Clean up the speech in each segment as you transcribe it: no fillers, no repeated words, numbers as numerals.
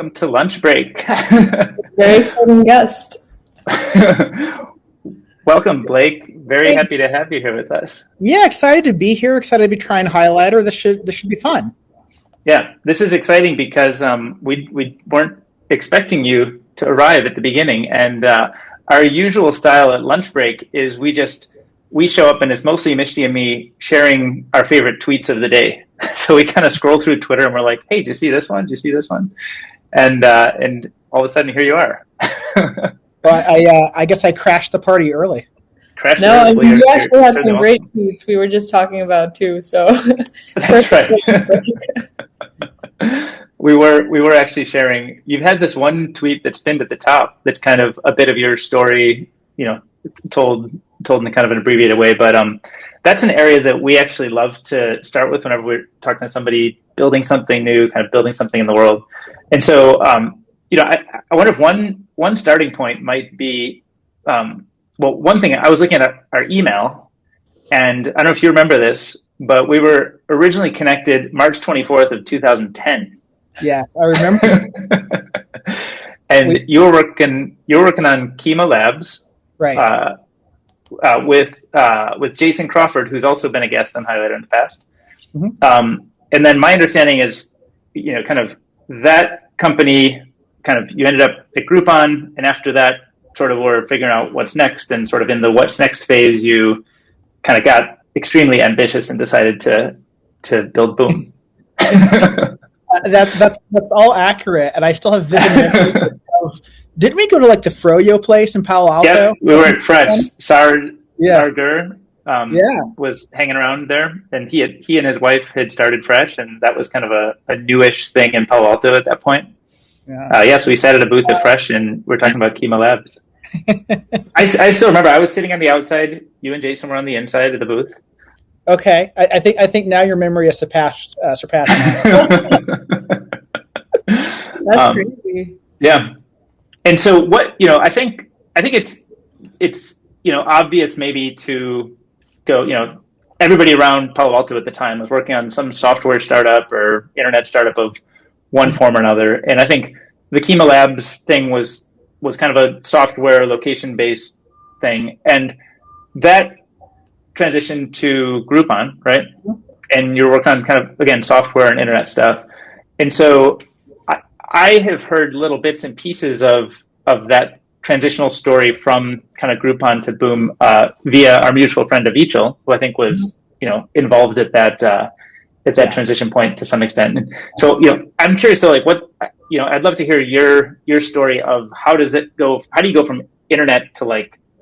Welcome to Lunchbreak. Very exciting guest. Welcome, Blake. Very happy to have you here with us. Yeah, excited to be here. Excited to be trying Highlighter. This should be fun. Yeah, this is exciting because we weren't expecting you to arrive at the beginning, and our usual style at Lunchbreak is we show up and it's mostly Mishti and me sharing our favorite tweets of the day. So we kind of scroll through Twitter and we're like, "Hey, did you see this one? Did you see this one?" And all of a sudden, here you are. Well, I guess I crashed the party early. No, you actually had some great tweets we were just talking about too. So that's right. we were actually sharing. You've had this one tweet that's pinned at the top. That's kind of a bit of your story, told in kind of an abbreviated way. But that's an area that we actually love to start with whenever we're talking to somebody building something new, kind of building something in the world. And so, I wonder if one starting point might be, one thing, I was looking at our email, and I don't know if you remember this, but we were originally connected March 24th of 2010. Yeah, I remember. And you were working on Kima Labs, right? With Jason Crawford, who's also been a guest on Highlighter in the past. Mm-hmm. And then my understanding is, kind of that company, you ended up at Groupon, and after that, sort of were figuring out what's next, and sort of in the what's next phase, you kind of got extremely ambitious and decided to build Boom. That's all accurate, and I still have vivid memories of. Didn't we go to the Froyo place in Palo Alto? Yeah, we were at Fresh. Sargur Yeah. was hanging around there, and he and his wife had started Fresh, and that was kind of a newish thing in Palo Alto at that point. Yeah. So we sat at a booth at Fresh, and we're talking about Kima Labs. I still remember I was sitting on the outside. You and Jason were on the inside of the booth. Okay, I think now your memory has surpassed. That's crazy. Yeah, and so what I think it's obvious maybe to go. Everybody around Palo Alto at the time was working on some software startup or internet startup of one form or another, and I think the Kima Labs thing was kind of a software location-based thing, and that transitioned to Groupon, right? And you're working on kind of, again, software and internet stuff. And so I have heard little bits and pieces of that transitional story from kind of Groupon to Boom via our mutual friend Avichal, who I think was, involved at that transition point to some extent. And so, I'm curious though, I'd love to hear your story of how do you go from internet to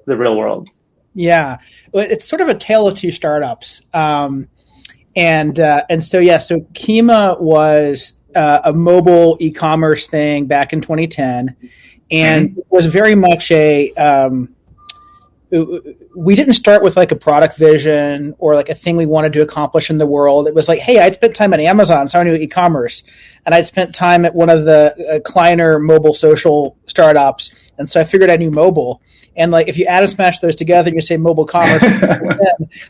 the real world? Yeah, it's sort of a tale of two startups. So Kima was a mobile e-commerce thing back in 2010, and it was very much we didn't start with a product vision or a thing we wanted to accomplish in the world. It was hey, I'd spent time at Amazon, so I knew e-commerce, and I'd spent time at one of the Kleiner mobile social startups, and so I figured I knew mobile. And if you add and smash those together and you say mobile commerce,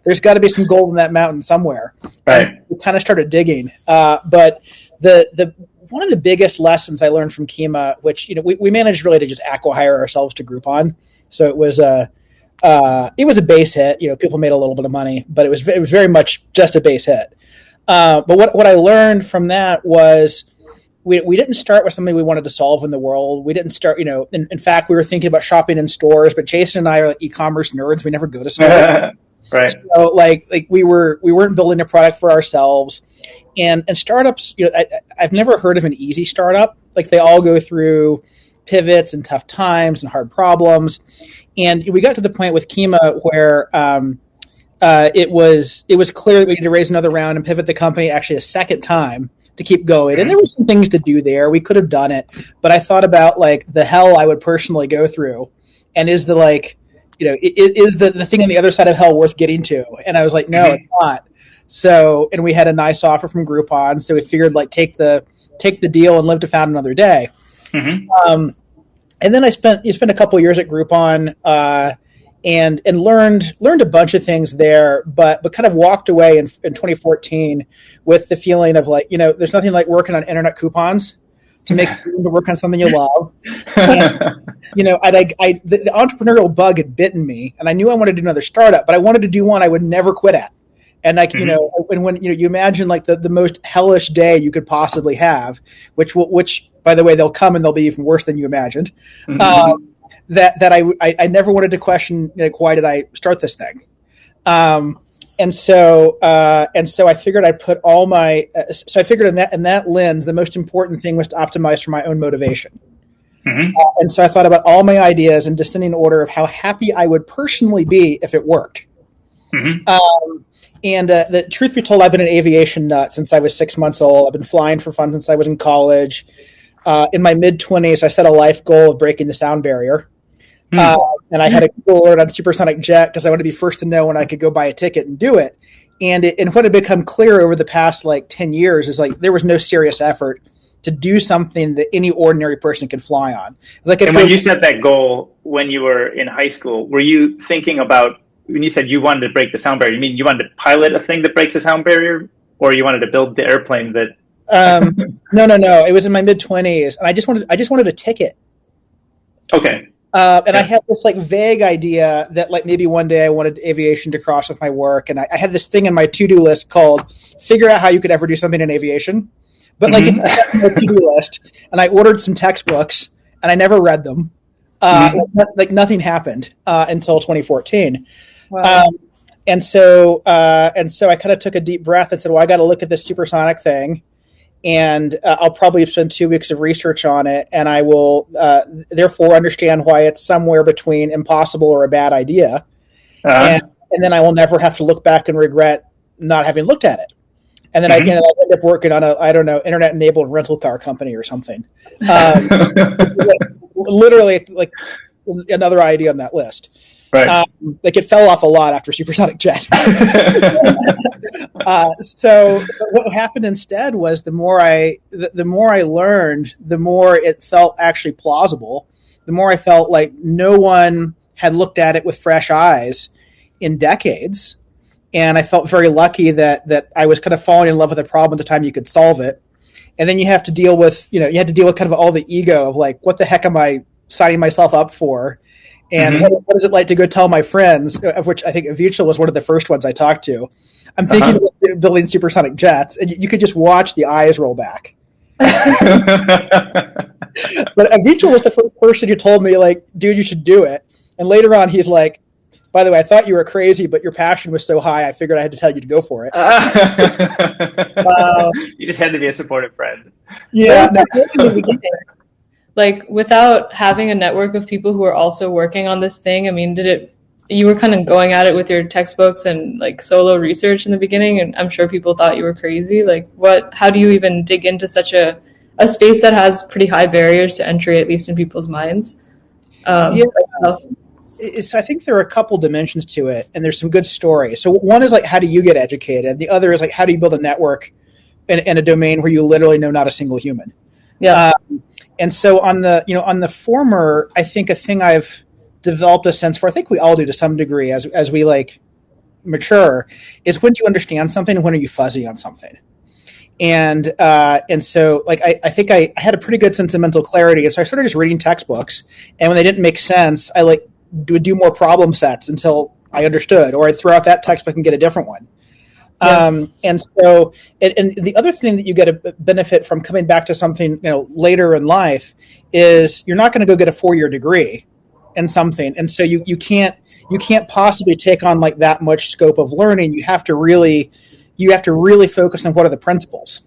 there's got to be some gold in that mountain somewhere. Right. And we kind of started digging. But the one of the biggest lessons I learned from Kima, which we managed really to just acqui-hire ourselves to Groupon, so it was a base hit. People made a little bit of money, but it was very much just a base hit. But what I learned from that was we didn't start with something we wanted to solve in the world. We didn't start, in fact, we were thinking about shopping in stores, but Jason and I are e-commerce nerds. We never go to stores. Right. So we weren't building a product for ourselves. And startups, I've never heard of an easy startup. They all go through pivots and tough times and hard problems. And we got to the point with Kima where it was clear that we had to raise another round and pivot the company actually a second time to keep going. And there were some things to do there. We could have done it, but I thought about the hell I would personally go through, and is the is the thing on the other side of hell worth getting to? And I was like, no, it's not. So, and we had a nice offer from Groupon, so we figured take the deal and live to find another day. Mm-hmm. And then I spent a couple of years at Groupon and learned a bunch of things there, but kind of walked away in 2014 with the feeling of there's nothing like working on internet coupons. to make room to work on something you love. And, the entrepreneurial bug had bitten me, and I knew I wanted to do another startup, but I wanted to do one I would never quit at. And when you imagine like the most hellish day you could possibly have, which by the way, they'll come and they'll be even worse than you imagined. That I never wanted to question, like, why did I start this thing? And so I figured I'd put all my, so I figured in that lens, the most important thing was to optimize for my own motivation. And so I thought about all my ideas in descending order of how happy I would personally be if it worked. And the truth be told, I've been an aviation nut since I was 6 months old. I've been flying for fun since I was in college. In my mid-20s, I set a life goal of breaking the sound barrier. And I had a goal on supersonic jet because I wanted to be first to know when I could go buy a ticket and do it. And what had become clear over the past 10 years is like there was no serious effort to do something that any ordinary person could fly on. And when you set that goal when you were in high school, were you thinking about, when you said you wanted to break the sound barrier, you mean you wanted to pilot a thing that breaks the sound barrier, or you wanted to build the airplane that? No. It was in my mid-20s, and I just wanted a ticket. Okay. I had this vague idea that maybe one day I wanted aviation to cross with my work, and I had this thing in my to-do list called "Figure out how you could ever do something in aviation." But it was my to-do list, and I ordered some textbooks, and I never read them. Nothing happened until 2014. Wow. And so I kind of took a deep breath and said, well, I got to look at this supersonic thing, and I'll probably spend 2 weeks of research on it, and I will therefore understand why it's somewhere between impossible or a bad idea. And then I will never have to look back and regret not having looked at it. And then I end up working on internet-enabled rental car company or something. Literally, another idea on that list. Right. It fell off a lot after supersonic jet. So what happened instead was the more I learned, the more it felt actually plausible. The more I felt like no one had looked at it with fresh eyes in decades. And I felt very lucky that I was kind of falling in love with a problem at the time you could solve it. And then you have to deal with, kind of all the ego of what the heck am I signing myself up for? And what is it like to go tell my friends, of which I think Avichal was one of the first ones I talked to. I'm thinking about building supersonic jets, and you could just watch the eyes roll back. But Avichal was the first person who told me, dude, you should do it. And later on, he's like, by the way, I thought you were crazy, but your passion was so high, I figured I had to tell you to go for it. You just had to be a supportive friend. Yeah. Without having a network of people who are also working on this thing, I mean, you were kind of going at it with your textbooks and solo research in the beginning, and I'm sure people thought you were crazy. How do you even dig into such a space that has pretty high barriers to entry, at least in people's minds? So I think there are a couple dimensions to it, and there's some good stories. So one is how do you get educated? The other is how do you build a network in a domain where you literally know not a single human? Yeah. And so on the former, I think a thing I've developed a sense for, I think we all do to some degree as we mature, is when do you understand something and when are you fuzzy on something? And so I think I had a pretty good sense of mental clarity. And so I started just reading textbooks, and when they didn't make sense, I would do more problem sets until I understood, or I'd throw out that textbook and get a different one. Yeah. And the other thing that you get a benefit from coming back to something, later in life is you're not going to go get a 4-year degree in something. And so you can't possibly take on that much scope of learning. You have to really focus on what are the principles.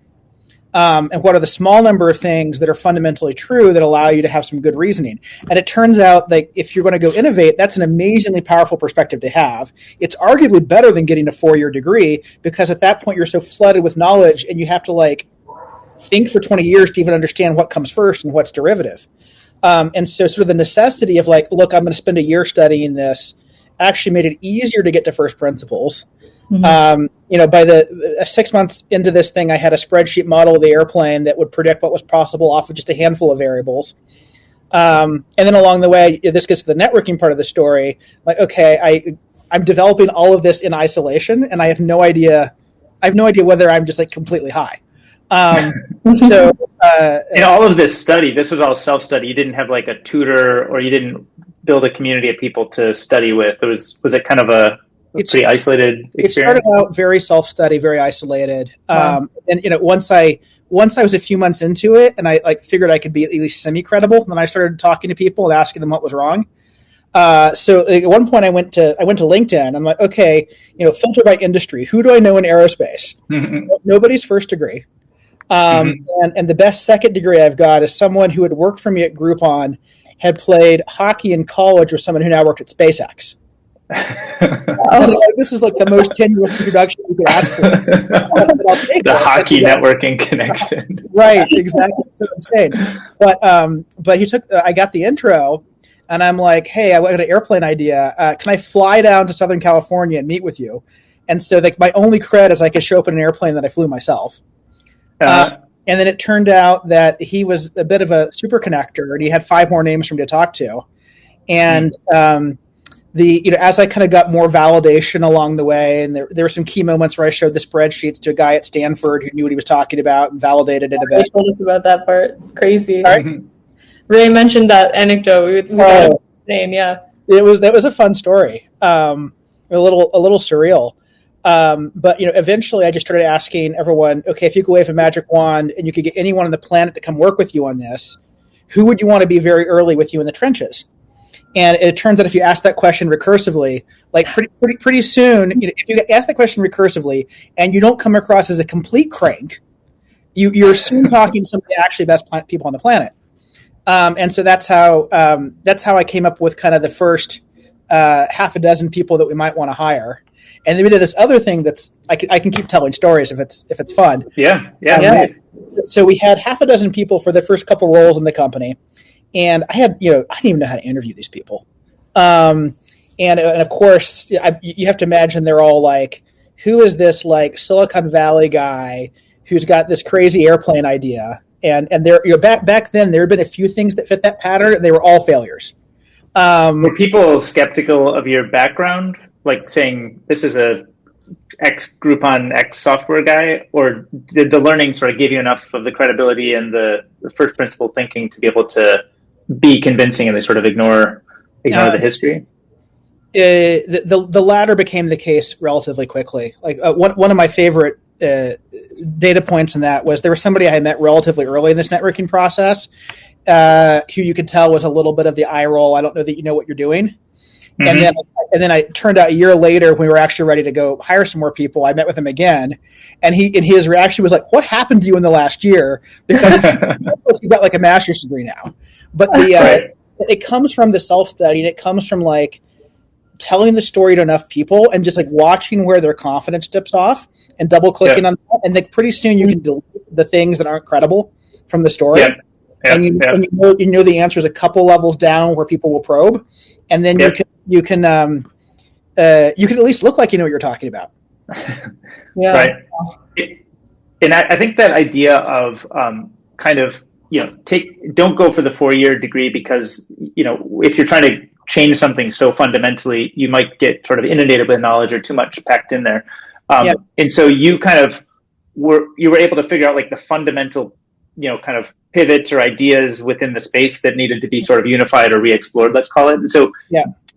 And what are the small number of things that are fundamentally true that allow you to have some good reasoning. And it turns out that if you're going to go innovate, that's an amazingly powerful perspective to have. It's arguably better than getting a 4-year degree, because at that point you're so flooded with knowledge and you have to think for 20 years to even understand what comes first and what's derivative. And so sort of the necessity of look, I'm going to spend a year studying this actually made it easier to get to first principles. Mm-hmm. By the 6 months into this thing, I had a spreadsheet model of the airplane that would predict what was possible off of just a handful of variables. And then along the way, this gets to the networking part of the story. I'm developing all of this in isolation, and I have no idea whether I'm just completely high. So in all of this study, this was all self-study. You didn't have like a tutor, or you didn't build a community of people to study with. Was it kind of a pretty isolated experience? It started out very self-study, very isolated. Wow. And once I was a few months into it, and I like figured I could be at least semi-credible, then I started talking to people and asking them what was wrong. So like, at one point I went to LinkedIn. I'm like, okay, filter by industry. Who do I know in aerospace? Nobody's first degree. And the best second degree I've got is someone who had worked for me at Groupon, had played hockey in college with someone who now worked at SpaceX. This is like the most tenuous introduction you could ask for. The hockey networking connection. Right, exactly. So insane. But he took. I got the intro, and I'm like, hey, I got an airplane idea. Can I fly down to Southern California and meet with you? And so like my only cred is I could show up in an airplane that I flew myself. And then it turned out that he was a bit of a super connector, and he had 5 more names for me to talk to. And as I kind of got more validation along the way, and there were some key moments where I showed the spreadsheets to a guy at Stanford who knew what he was talking about and validated it a bit. Ray told us about that part. Crazy. Right? Ray mentioned that anecdote. Yeah. That was a fun story. A little surreal. But eventually I just started asking everyone, okay, if you could wave a magic wand and you could get anyone on the planet to come work with you on this, who would you want to be very early with you in the trenches? And it turns out if you ask that question recursively, like pretty soon, if you ask that question recursively and you don't come across as a complete crank, you're soon talking to some of the actually best people on the planet. And so that's how I came up with kind of the first half a dozen people that we might want to hire. And then we did this other thing that's I can keep telling stories if it's fun. Yeah. So we had half a dozen people for the first couple roles in the company, and I didn't even know how to interview these people. And of course, you have to imagine they're all like, who is this like Silicon Valley guy who's got this crazy airplane idea? And there, back then there had been a few things that fit that pattern, and they were all failures. Were people skeptical of your background? Like saying this is a X Groupon X software guy, or did the learning sort of give you enough of the credibility and the first principle thinking to be able to be convincing, and they sort of ignore the history? The latter became the case relatively quickly. Like one of my favorite data points in that was there was somebody I had met relatively early in this networking process who you could tell was a little bit of the eye roll. I don't know that you know what you're doing. And then I turned out a year later when we were actually ready to go hire some more people, I met with him again, and his reaction was like, "What happened to you in the last year?" Because you got like a master's degree now. But it comes from the self-study, and it comes from like telling the story to enough people and just like watching where their confidence dips off and double clicking on that, and like pretty soon you can delete the things that aren't credible from the story. And you know the answer is a couple levels down where people will probe, and then you can at least look like you know what you're talking about. Right. And I think that idea of kind of don't go for the 4-year degree, because if you're trying to change something so fundamentally, you might get sort of inundated with knowledge or too much packed in there. And so you kind of were able to figure out like the fundamental kind of pivots or ideas within the space that needed to be sort of unified or re-explored, let's call it. And so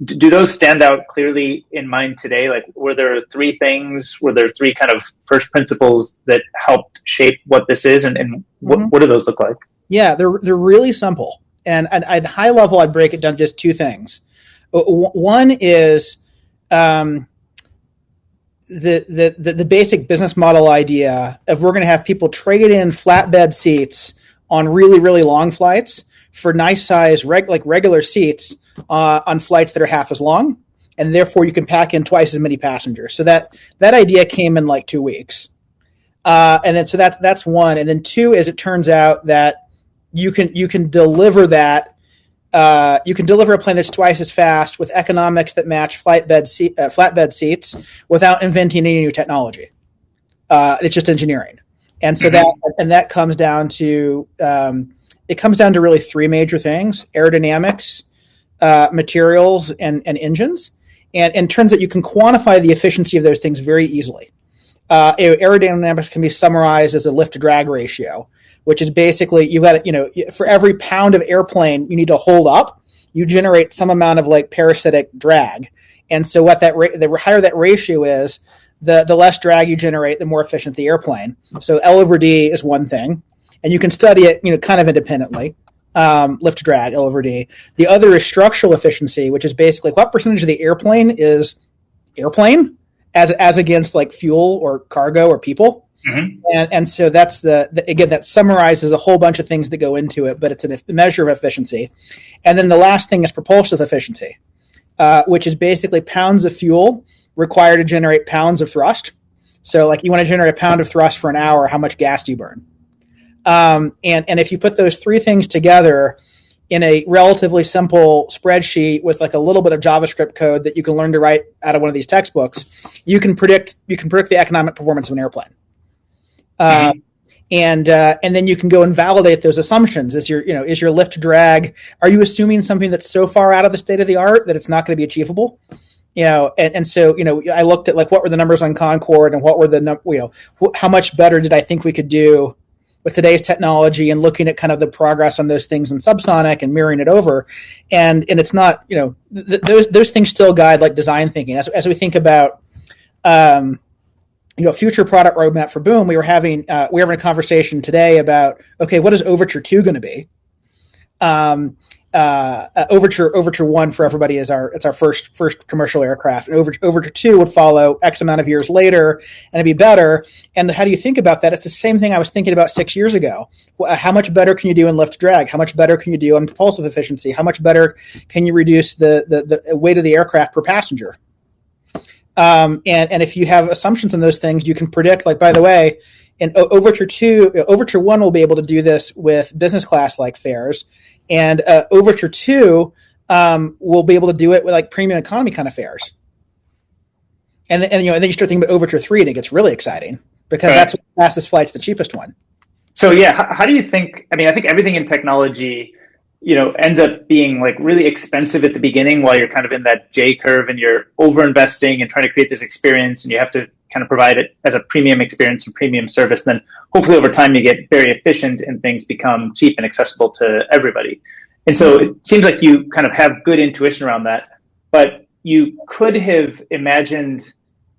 do those stand out clearly in mind today? Like, were there 3 kind of first principles that helped shape what this is? And what do those look like? Yeah, they're really simple. And at high level, I'd break it down to just 2 things. One is the basic business model idea of we're going to have people trade in flatbed seats on really, really long flights for nice size, regular seats on flights that are half as long. And therefore you can pack in twice as many passengers. So that idea came in like 2 weeks. And then, so that's one. And then 2 is it turns out that you can deliver that. You can deliver a plane that's twice as fast with economics that match flatbed seats without inventing any new technology. It's just engineering, and so that comes down to really 3 major things: aerodynamics, materials, and engines. And in terms that you can quantify the efficiency of those things very easily. Aerodynamics can be summarized as a lift to drag ratio, which is basically you've got for every pound of airplane you need to hold up, you generate some amount of like parasitic drag. And so what the higher that ratio is, the less drag you generate, the more efficient the airplane. So L over D is one thing, and you can study it, kind of independently. Lift to drag, L over D. The other is structural efficiency, which is basically what percentage of the airplane is airplane as against like fuel or cargo or people. Mm-hmm. And so that's again, that summarizes a whole bunch of things that go into it, but it's a measure of efficiency. And then the last thing is propulsive efficiency, which is basically pounds of fuel required to generate pounds of thrust. So like you want to generate a pound of thrust for an hour, how much gas do you burn? And if you put those three things together in a relatively simple spreadsheet with like a little bit of JavaScript code that you can learn to write out of one of these textbooks, you can predict the economic performance of an airplane. And then you can go and validate those assumptions. Is your lift to drag? Are you assuming something that's so far out of the state of the art that it's not going to be achievable? So I looked at like what were the numbers on Concorde and what were how much better did I think we could do with today's technology, and looking at kind of the progress on those things in subsonic and mirroring it over, and it's not those things still guide like design thinking as we think about future product roadmap for Boom. We were having a conversation today about, okay, what is Overture 2 going to be? Overture 1 for everybody is our first commercial aircraft, and Overture 2 would follow X amount of years later, and it'd be better. And how do you think about that? It's the same thing I was thinking about 6 years ago. How much better can you do in lift drag? How much better can you do on propulsive efficiency? How much better can you reduce the weight of the aircraft per passenger? And if you have assumptions on those things, you can predict, like, by the way, in Overture 1 will be able to do this with business class like fares, and Overture 2 will be able to do it with like premium economy kind of fares. And then you start thinking about Overture 3, and it gets really exciting because that's the fastest flight's the cheapest one. So yeah, how do you think? I mean, I think everything in technology, ends up being like really expensive at the beginning while you're kind of in that J curve and you're over investing and trying to create this experience, and you have to kind of provide it as a premium experience and premium service. Then hopefully over time you get very efficient and things become cheap and accessible to everybody. And so it seems like you kind of have good intuition around that, but you could have imagined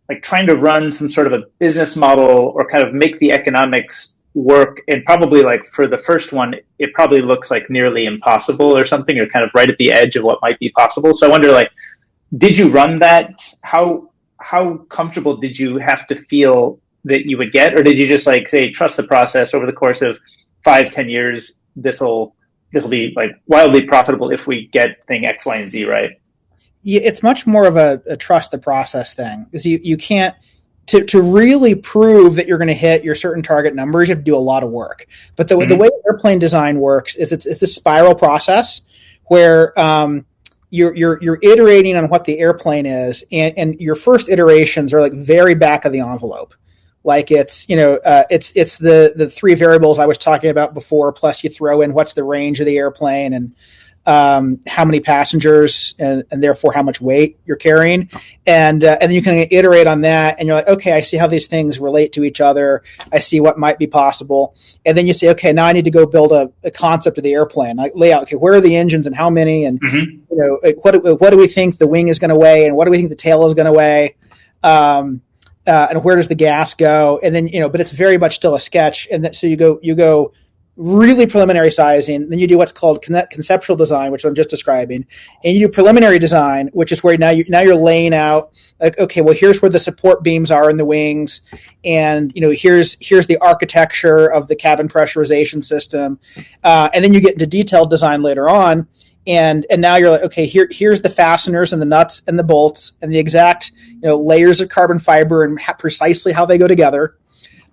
like trying to run some sort of a business model or kind of make the economics work. And probably like for the first one, it probably looks like nearly impossible or something, or kind of right at the edge of what might be possible. So I wonder, like, did you run that? How comfortable did you have to feel that you would get, or did you just like say, trust the process over the course of 5-10 years, this will be like wildly profitable if we get thing X, Y, and Z right? Yeah, it's much more of a trust the process thing, because you can't to really prove that you're going to hit your certain target numbers. You have to do a lot of work. But the way airplane design works is it's a spiral process where you're iterating on what the airplane is, and your first iterations are like very back of the envelope. Like it's the three variables I was talking about before, plus you throw in what's the range of the airplane and how many passengers and therefore how much weight you're carrying. And then you can iterate on that, and you're like, okay, I see how these things relate to each other. I see what might be possible. And then you say, okay, now I need to go build a concept of the airplane. Like lay out, okay, where are the engines and how many? And what do we think the wing is going to weigh? And what do we think the tail is going to weigh? And where does the gas go? And then, but it's very much still a sketch. And then, so you go really preliminary sizing, then you do what's called conceptual design, which I'm just describing, and you do preliminary design, which is where now you're laying out, like, okay, well, here's where the support beams are in the wings, and here's the architecture of the cabin pressurization system, and then you get into detailed design later on, and now you're like, okay, here's the fasteners and the nuts and the bolts and the exact layers of carbon fiber and precisely how they go together.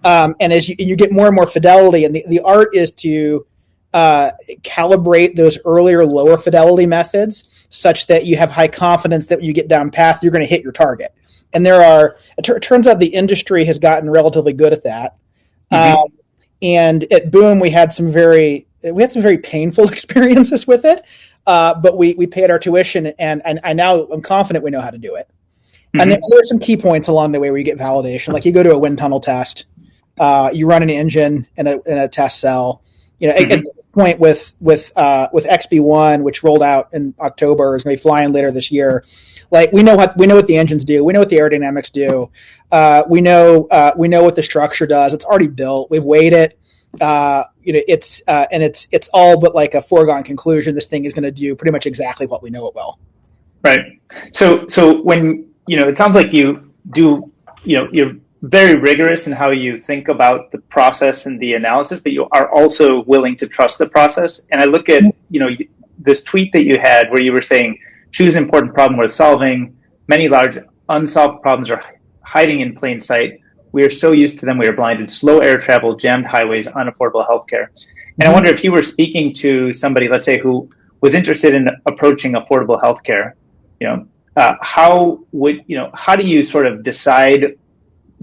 And as you get more and more fidelity, and the art is to calibrate those earlier lower fidelity methods such that you have high confidence that when you get down path, you're going to hit your target. And it turns out the industry has gotten relatively good at that. And at Boom, we had some very painful experiences with it, but we paid our tuition, and I'm confident we know how to do it. And there are some key points along the way where you get validation. Like you go to a wind tunnel test, you run an engine in a test cell. You know, at this point with XB1, which rolled out in October, is going to be flying later this year. Like we know what the engines do. We know what the aerodynamics do. We know what the structure does. It's already built. We've weighed it. It's all but like a foregone conclusion. This thing is going to do pretty much exactly what we know it will. Right. So when, it sounds like you do, you're very rigorous in how you think about the process and the analysis, but you are also willing to trust the process. And I look at, this tweet that you had where you were saying, choose an important problem worth solving. Many large unsolved problems are hiding in plain sight. We are so used to them, we are blinded. Slow air travel, jammed highways, unaffordable healthcare. And I wonder if you were speaking to somebody, let's say, who was interested in approaching affordable healthcare, how do you sort of decide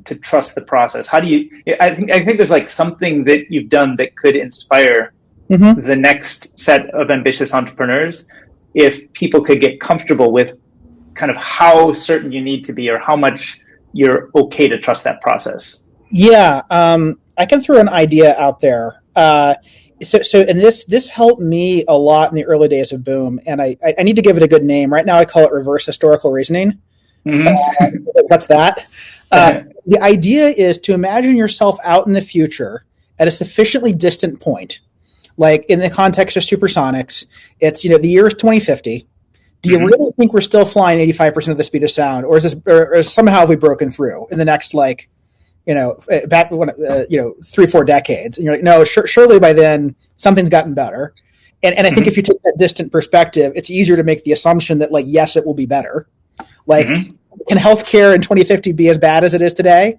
to trust the process? I think there's like something that you've done that could inspire the next set of ambitious entrepreneurs if people could get comfortable with kind of how certain you need to be or how much you're okay to trust that process. Yeah, I can throw an idea out there. And this helped me a lot in the early days of Boom, and I need to give it a good name. Right now I call it reverse historical reasoning. What's that? The idea is to imagine yourself out in the future at a sufficiently distant point. Like in the context of supersonics, it's, the year is 2050. Do you really think we're still flying 85% of the speed of sound, or somehow have we broken through in the next, back when 3-4 decades? And you're like, no, surely by then something's gotten better. And I think if you take that distant perspective, it's easier to make the assumption that yes, it will be better. Can healthcare in 2050 be as bad as it is today?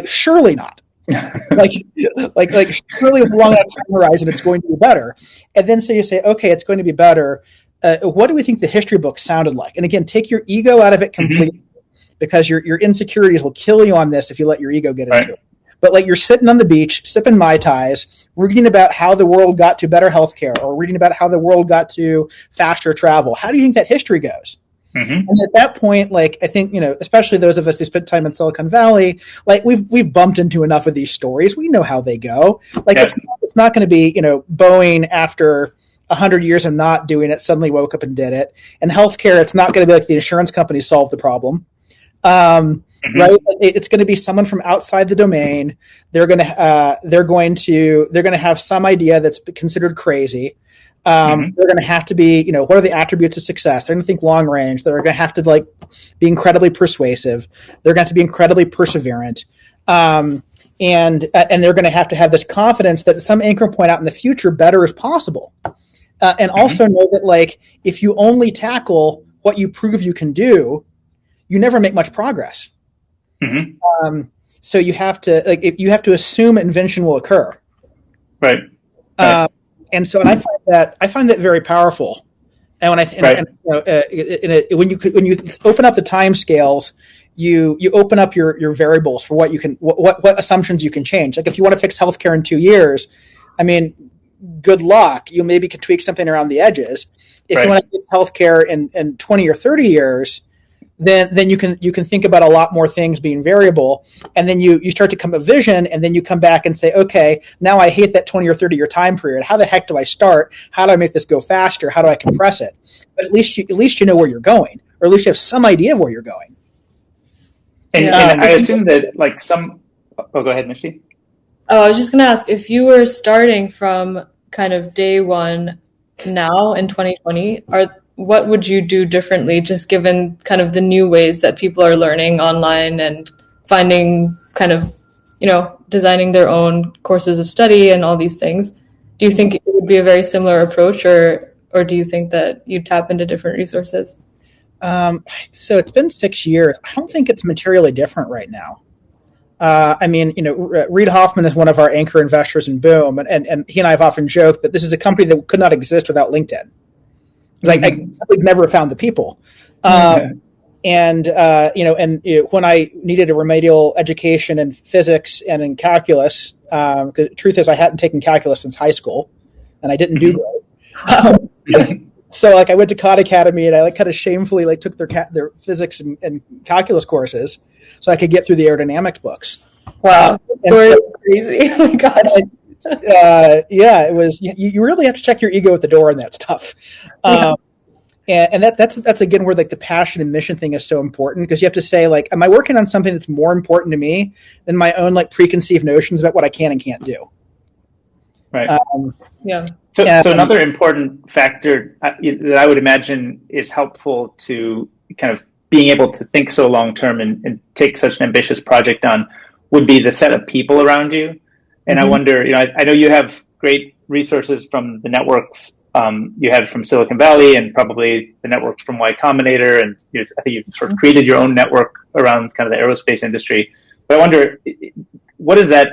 Surely not. surely with a long enough time horizon, it's going to be better. And then so you say, okay, it's going to be better. What do we think the history books sounded like? And again, take your ego out of it completely, because your insecurities will kill you on this if you let your ego get into it. But you're sitting on the beach, sipping Mai Tais, reading about how the world got to better healthcare, or reading about how the world got to faster travel. How do you think that history goes? And at that point, I think, especially those of us who spent time in Silicon Valley, we've bumped into enough of these stories. We know how they go. It's not going to be, Boeing after 100 years of not doing it suddenly woke up and did it. And healthcare, it's not going to be like the insurance company solved the problem. Right? It's going to be someone from outside the domain. They're going to have some idea that's considered crazy. They're going to have to be, what are the attributes of success? They're going to think long range. They're going to have to be incredibly persuasive. They're going to have to be incredibly perseverant. And they're going to have this confidence that some anchor point out in the future, better is possible. And also know that if you only tackle what you prove you can do, you never make much progress. So you have to assume invention will occur. Right. And I find that very powerful. And when you open up the time scales, you open up your variables for what assumptions you can change. If you want to fix healthcare in 2 years, good luck. You maybe can tweak something around the edges. If you want to fix healthcare in 20 or 30 years, then you can think about a lot more things being variable, and then you start to come a vision, and then you come back and say, okay, now I hate that 20 or 30 year time period. How the heck do I start? How do I make this go faster? How do I compress it? But at least you know where you're going, or at least you have some idea of where you're going. And I assume that go ahead, Mishti. Oh, I was just going to ask, if you were starting from kind of day one now in 2020, what would you do differently, just given kind of the new ways that people are learning online and finding kind of, designing their own courses of study and all these things? Do you think it would be a very similar approach, or do you think that you tap into different resources? So it's been 6 years. I don't think it's materially different right now. Reid Hoffman is one of our anchor investors in Boom, and he and I have often joked that this is a company that could not exist without LinkedIn. I never found the people. When I needed a remedial education in physics and in calculus, because the truth is I hadn't taken calculus since high school, and I didn't do great. So like I went to Khan Academy and I like kind of shamefully like took their physics and calculus courses so I could get through the aerodynamics books. Wow, story so, is crazy. Oh my gosh. Yeah, it was. You really have to check your ego at the door on that stuff. And that's again where like the passion and mission thing is so important, because you have to say like, am I working on something that's more important to me than my own like preconceived notions about what I can and can't do? Right. Yeah. So another important factor that I would imagine is helpful to kind of being able to think so long term and take such an ambitious project on would be the set of people around you. And I wonder, I know you have great resources from the networks you have from Silicon Valley and probably the networks from Y Combinator, and I think you've sort of created your own network around kind of the aerospace industry. But I wonder, what is that?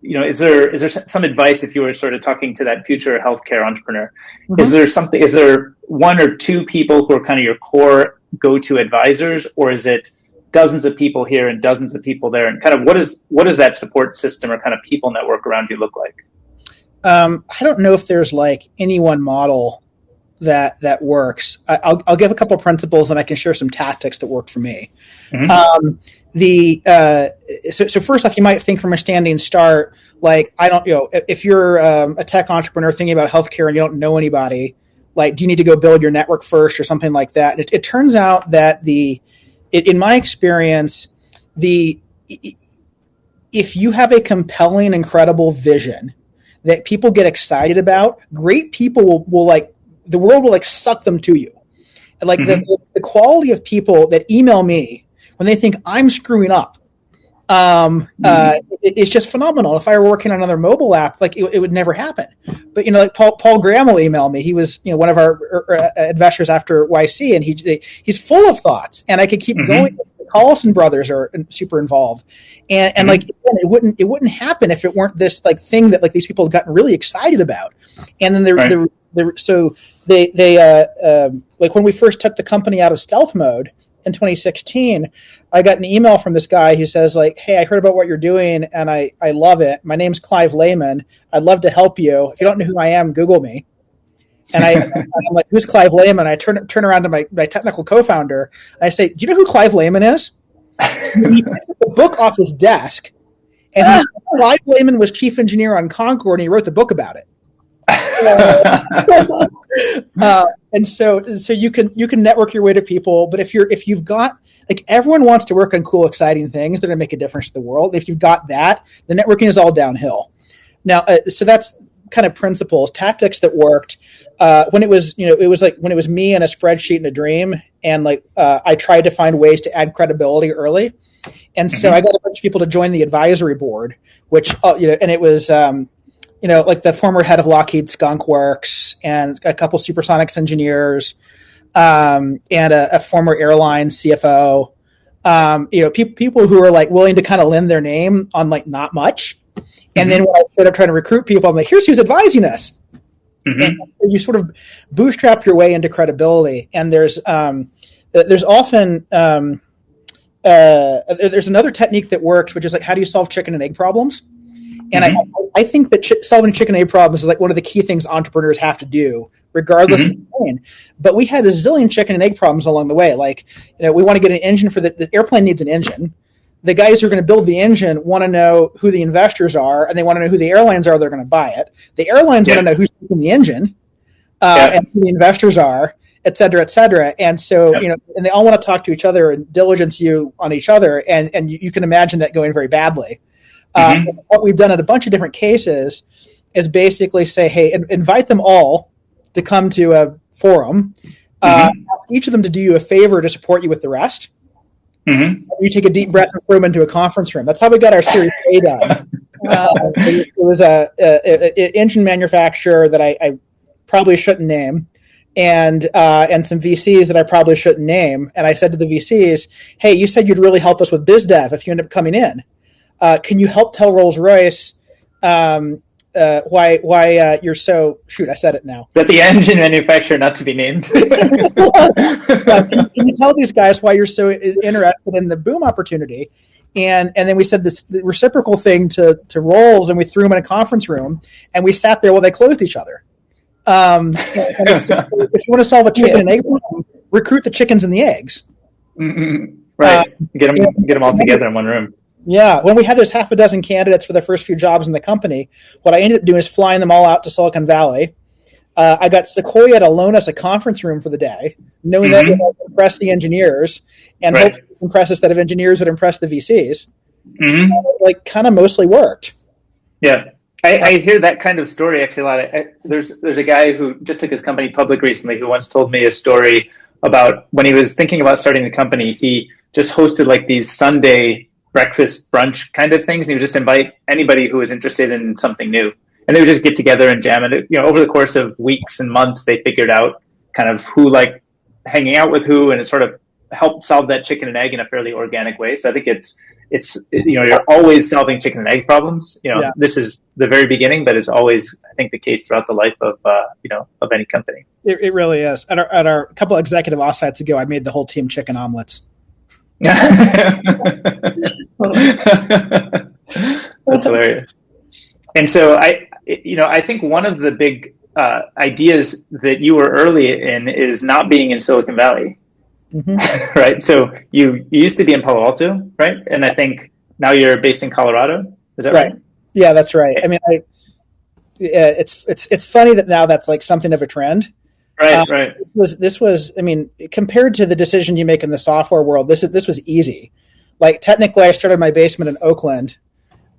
Is there some advice if you were sort of talking to that future healthcare entrepreneur? Is there one or two people who are kind of your core go-to advisors, or is it dozens of people here and dozens of people there? And kind of what does that support system or kind of people network around you look like? I don't know if there's like any one model that works. I'll give a couple of principles and I can share some tactics that worked for me. So first off, you might think from a standing start, like, if you're a tech entrepreneur thinking about healthcare and you don't know anybody, like, do you need to go build your network first or something like that? It turns out that in my experience, if you have a compelling, incredible vision that people get excited about, great people will like, the world will like suck them to you. And like the quality of people that email me when they think I'm screwing up, it's just phenomenal. If I were working on another mobile app, like it would never happen. But like Paul Graham will email me. He was one of our investors after YC, and he's full of thoughts. And I could keep going. The Collison brothers are super involved, and like again, it wouldn't happen if it weren't this like thing that like these people had gotten really excited about. And then they like when we first took the company out of stealth mode in 2016, I got an email from this guy who says like, hey, I heard about what you're doing and I love it. My name's Clive Lehman. I'd love to help you. If you don't know who I am, Google me. And I'm like, who's Clive Lehman? I turn around to my technical co-founder and I say, do you know who Clive Lehman is? He took the book off his desk and he said, Clive Lehman was chief engineer on Concorde and he wrote the book about it. And so you can network your way to people, but if you've got like everyone wants to work on cool, exciting things that are make a difference to the world. If you've got that, the networking is all downhill. Now, so that's kind of principles, tactics that worked. When it was when it was me and a spreadsheet and a dream, and like I tried to find ways to add credibility early, and so I got a bunch of people to join the advisory board, which and it was. Like the former head of Lockheed Skunk Works and a couple supersonics engineers, and a former airline CFO, people who are like willing to kind of lend their name on like not much. And then when I started trying to recruit people, I'm like, here's who's advising us. And you sort of bootstrap your way into credibility. And there's often, there's another technique that works, which is like, how do you solve chicken and egg problems? And I think that solving chicken and egg problems is like one of the key things entrepreneurs have to do, regardless of the plane. But we had a zillion chicken and egg problems along the way. Like, we want to get an engine for the airplane needs an engine. The guys who are going to build the engine want to know who the investors are, and they want to know who the airlines are they're going to buy it. The airlines want to know who's making the engine, and who the investors are, et cetera, et cetera. And so, and they all want to talk to each other and diligence you on each other. And you can imagine that going very badly. What we've done in a bunch of different cases is basically say, hey, invite them all to come to a forum, ask each of them to do you a favor to support you with the rest. And you take a deep breath and throw them into a conference room. That's how we got our Series A done. It was an engine manufacturer that I probably shouldn't name, and some VCs that I probably shouldn't name. And I said to the VCs, hey, you said you'd really help us with biz dev if you end up coming in. Can you help tell Rolls-Royce why you're so... Shoot, I said it now. Is that the engine manufacturer not to be named? Can you tell these guys why you're so interested in the Boom opportunity? And then we said the reciprocal thing to Rolls, and we threw them in a conference room, and we sat there while they closed each other. If you want to solve a chicken and egg problem, recruit the chickens and the eggs. Mm-hmm. Right. Get them all together in one room. Yeah. When we had those half a dozen candidates for the first few jobs in the company, what I ended up doing is flying them all out to Silicon Valley. I got Sequoia to loan us a conference room for the day, knowing that would impress the engineers and hopefully impress a set of engineers would impress the VCs. Like, kind of mostly worked. Yeah. I hear that kind of story actually a lot. There's a guy who just took his company public recently who once told me a story about when he was thinking about starting the company, he just hosted like these Sunday breakfast brunch kind of things. And he would just invite anybody who was interested in something new. And they would just get together and jam. And over the course of weeks and months, they figured out kind of who liked hanging out with who, and it sort of helped solve that chicken and egg in a fairly organic way. So I think it's you're always solving chicken and egg problems. This is the very beginning, but it's always, I think, the case throughout the life of of any company. It really is. At our couple of executive offsites ago, I made the whole team chicken omelets. That's hilarious. And so I think one of the big ideas that you were early in is not being in Silicon Valley. Right. So you used to be in Palo Alto, right? And I think now you're based in Colorado. Is that right? Yeah, that's right. I mean, it's funny that now that's like something of a trend. Right. This was, I mean, compared to the decision you make in the software world, this was easy. Like, technically, I started my basement in Oakland,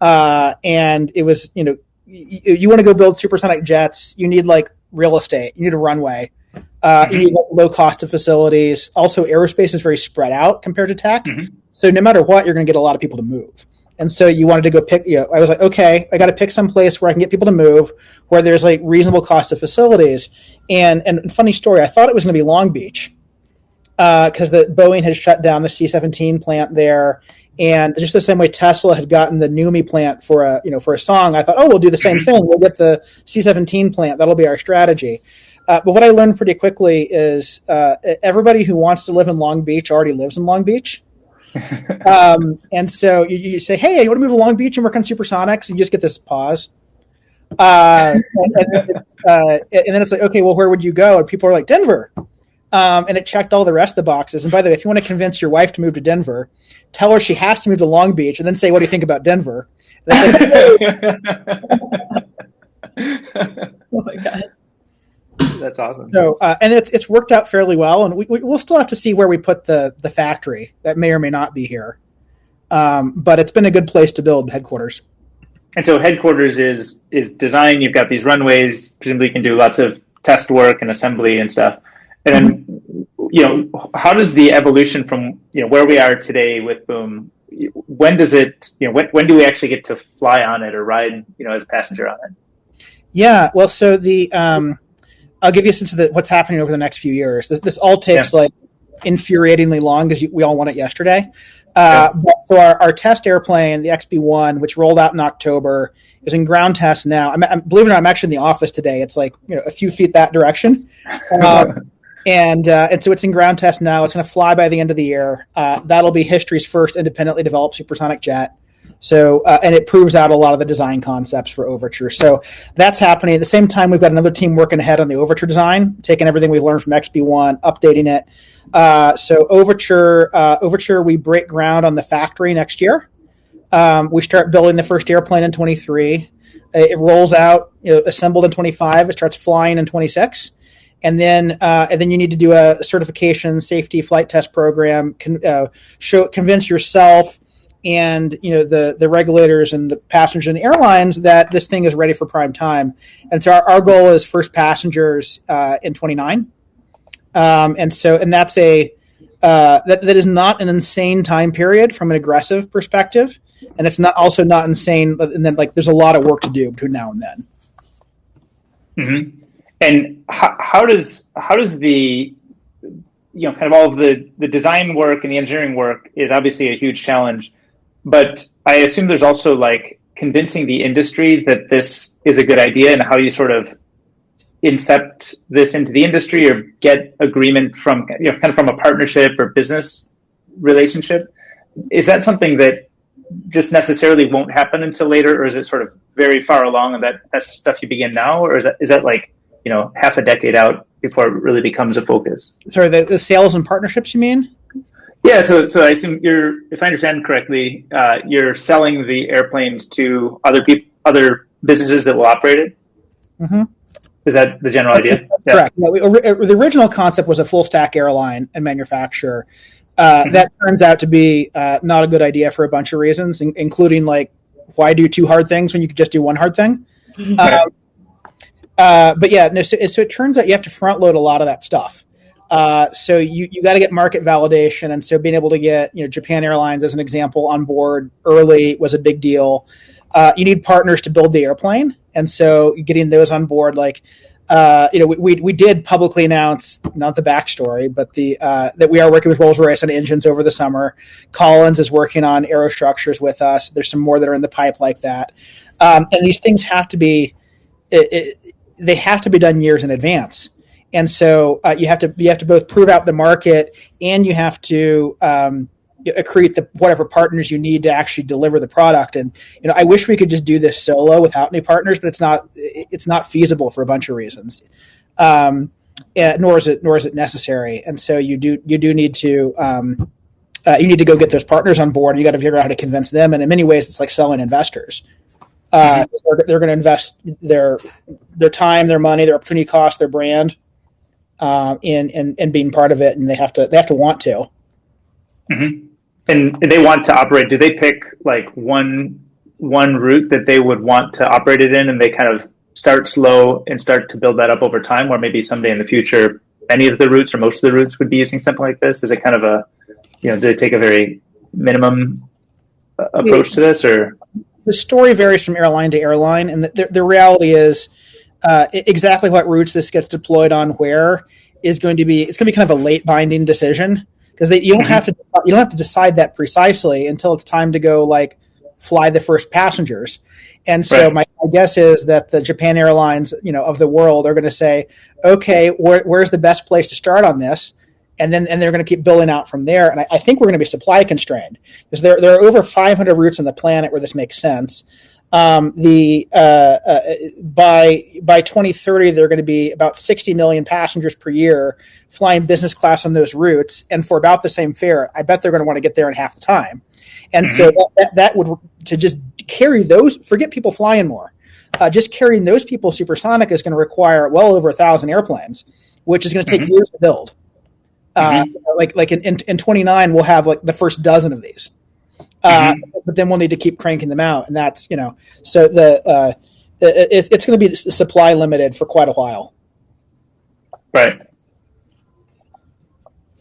and it was, you want to go build supersonic jets, you need like real estate, you need a runway. You need low cost of facilities. Also, aerospace is very spread out compared to tech. So no matter what, you're going to get a lot of people to move. And so you wanted to go pick, I was like, okay, I got to pick some place where I can get people to move, where there's like reasonable cost of facilities. And funny story, I thought it was going to be Long Beach because the Boeing had shut down the C-17 plant there. And just the same way Tesla had gotten the NUMMI plant for a song, I thought, we'll do the same thing. We'll get the C-17 plant. That'll be our strategy. But what I learned pretty quickly is everybody who wants to live in Long Beach already lives in Long Beach. And so you say, hey, you want to move to Long Beach and work on supersonics? You just get this pause. And then it's like, okay, well, where would you go? And people are like, Denver. And it checked all the rest of the boxes. And by the way, if you want to convince your wife to move to Denver, tell her she has to move to Long Beach and then say, what do you think about Denver? And it's like, oh my God. That's awesome. So, and it's worked out fairly well, and we'll still have to see where we put the factory. That may or may not be here, but it's been a good place to build headquarters. And so headquarters is design. You've got these runways. Presumably, you can do lots of test work and assembly and stuff. And then, how does the evolution from where we are today with Boom? When does it? When do we actually get to fly on it or ride as a passenger on it? Yeah. Well, so I'll give you a sense of what's happening over the next few years. This all takes like infuriatingly long because we all want it yesterday. But so our test airplane, the XB-1, which rolled out in October, is in ground test now. Believe it or not, I'm actually in the office today. It's like a few feet that direction. And so it's in ground test now. It's going to fly by the end of the year. That'll be history's first independently developed supersonic jet. So, and it proves out a lot of the design concepts for Overture. So that's happening. At the same time, we've got another team working ahead on the Overture design, taking everything we've learned from XB-1, updating it. So Overture, we break ground on the factory next year. We start building the first airplane in 23. It rolls out, assembled in 25. It starts flying in 26. And then you need to do a certification, safety, flight test program, convince yourself and the regulators and the passengers and airlines that this thing is ready for prime time. And so our goal is first passengers in 29. And that's that is not an insane time period from an aggressive perspective, and it's also not insane. And then there's a lot of work to do between now and then. Mm-hmm. And how does the kind of all of the design work and the engineering work is obviously a huge challenge. But I assume there's also convincing the industry that this is a good idea, and how you sort of incept this into the industry or get agreement from kind of from a partnership or business relationship. Is that something that just necessarily won't happen until later, or is it sort of very far along and that's stuff you begin now, or is that half a decade out before it really becomes a focus. Sorry, the sales and partnerships, you mean? Yeah, so I assume if I understand correctly, you're selling the airplanes to other businesses that will operate it. Mm-hmm. Is that the general idea? Correct. Yeah, the original concept was a full stack airline and manufacturer. That turns out to be not a good idea for a bunch of reasons, including like, why do two hard things when you could just do one hard thing? But yeah, no, so it turns out you have to front load a lot of that stuff. So you got to get market validation, and so being able to get Japan Airlines as an example on board early was a big deal. You need partners to build the airplane, and so getting those on board, like we did publicly announce, not the backstory, but that we are working with Rolls-Royce on engines over the summer. Collins is working on aerostructures with us. There's some more that are in the pipe like that, and these things have to be they have to be done years in advance. And so you have to both prove out the market, and you have to accrete whatever partners you need to actually deliver the product. And I wish we could just do this solo without any partners, but it's not feasible for a bunch of reasons. Nor is it necessary. And so you need to go get those partners on board, and you got to figure out how to convince them. And in many ways, it's like selling investors. They're going to invest their time, their money, their opportunity cost, their brand in being part of it, and they have to want to. Mm-hmm. And they want to operate. Do they pick like one route that they would want to operate it in, and they kind of start slow and start to build that up over time, or maybe someday in the future, any of the routes or most of the routes would be using something like this? Is it kind of do they take a very minimum approach to this, or? The story varies from airline to airline, and the reality is exactly what routes this gets deployed on where is going to be. It's going to be kind of a late binding decision, because you don't have to decide that precisely until it's time to go like fly the first passengers. And so my guess is that the Japan Airlines of the world are going to say, okay, where's the best place to start on this? And they're going to keep building out from there. And I think we're going to be supply constrained, because there are over 500 routes on the planet where this makes sense. By 2030, there are going to be about 60 million passengers per year flying business class on those routes, and for about the same fare, I bet they're going to want to get there in half the time. And so that would, to just carry those, forget people flying more, just carrying those people supersonic is going to require well over 1,000 airplanes, which is going to take years to build. Like in 29, we'll have like the first dozen of these. But then we'll need to keep cranking them out, and that's so it's going to be supply limited for quite a while. Right.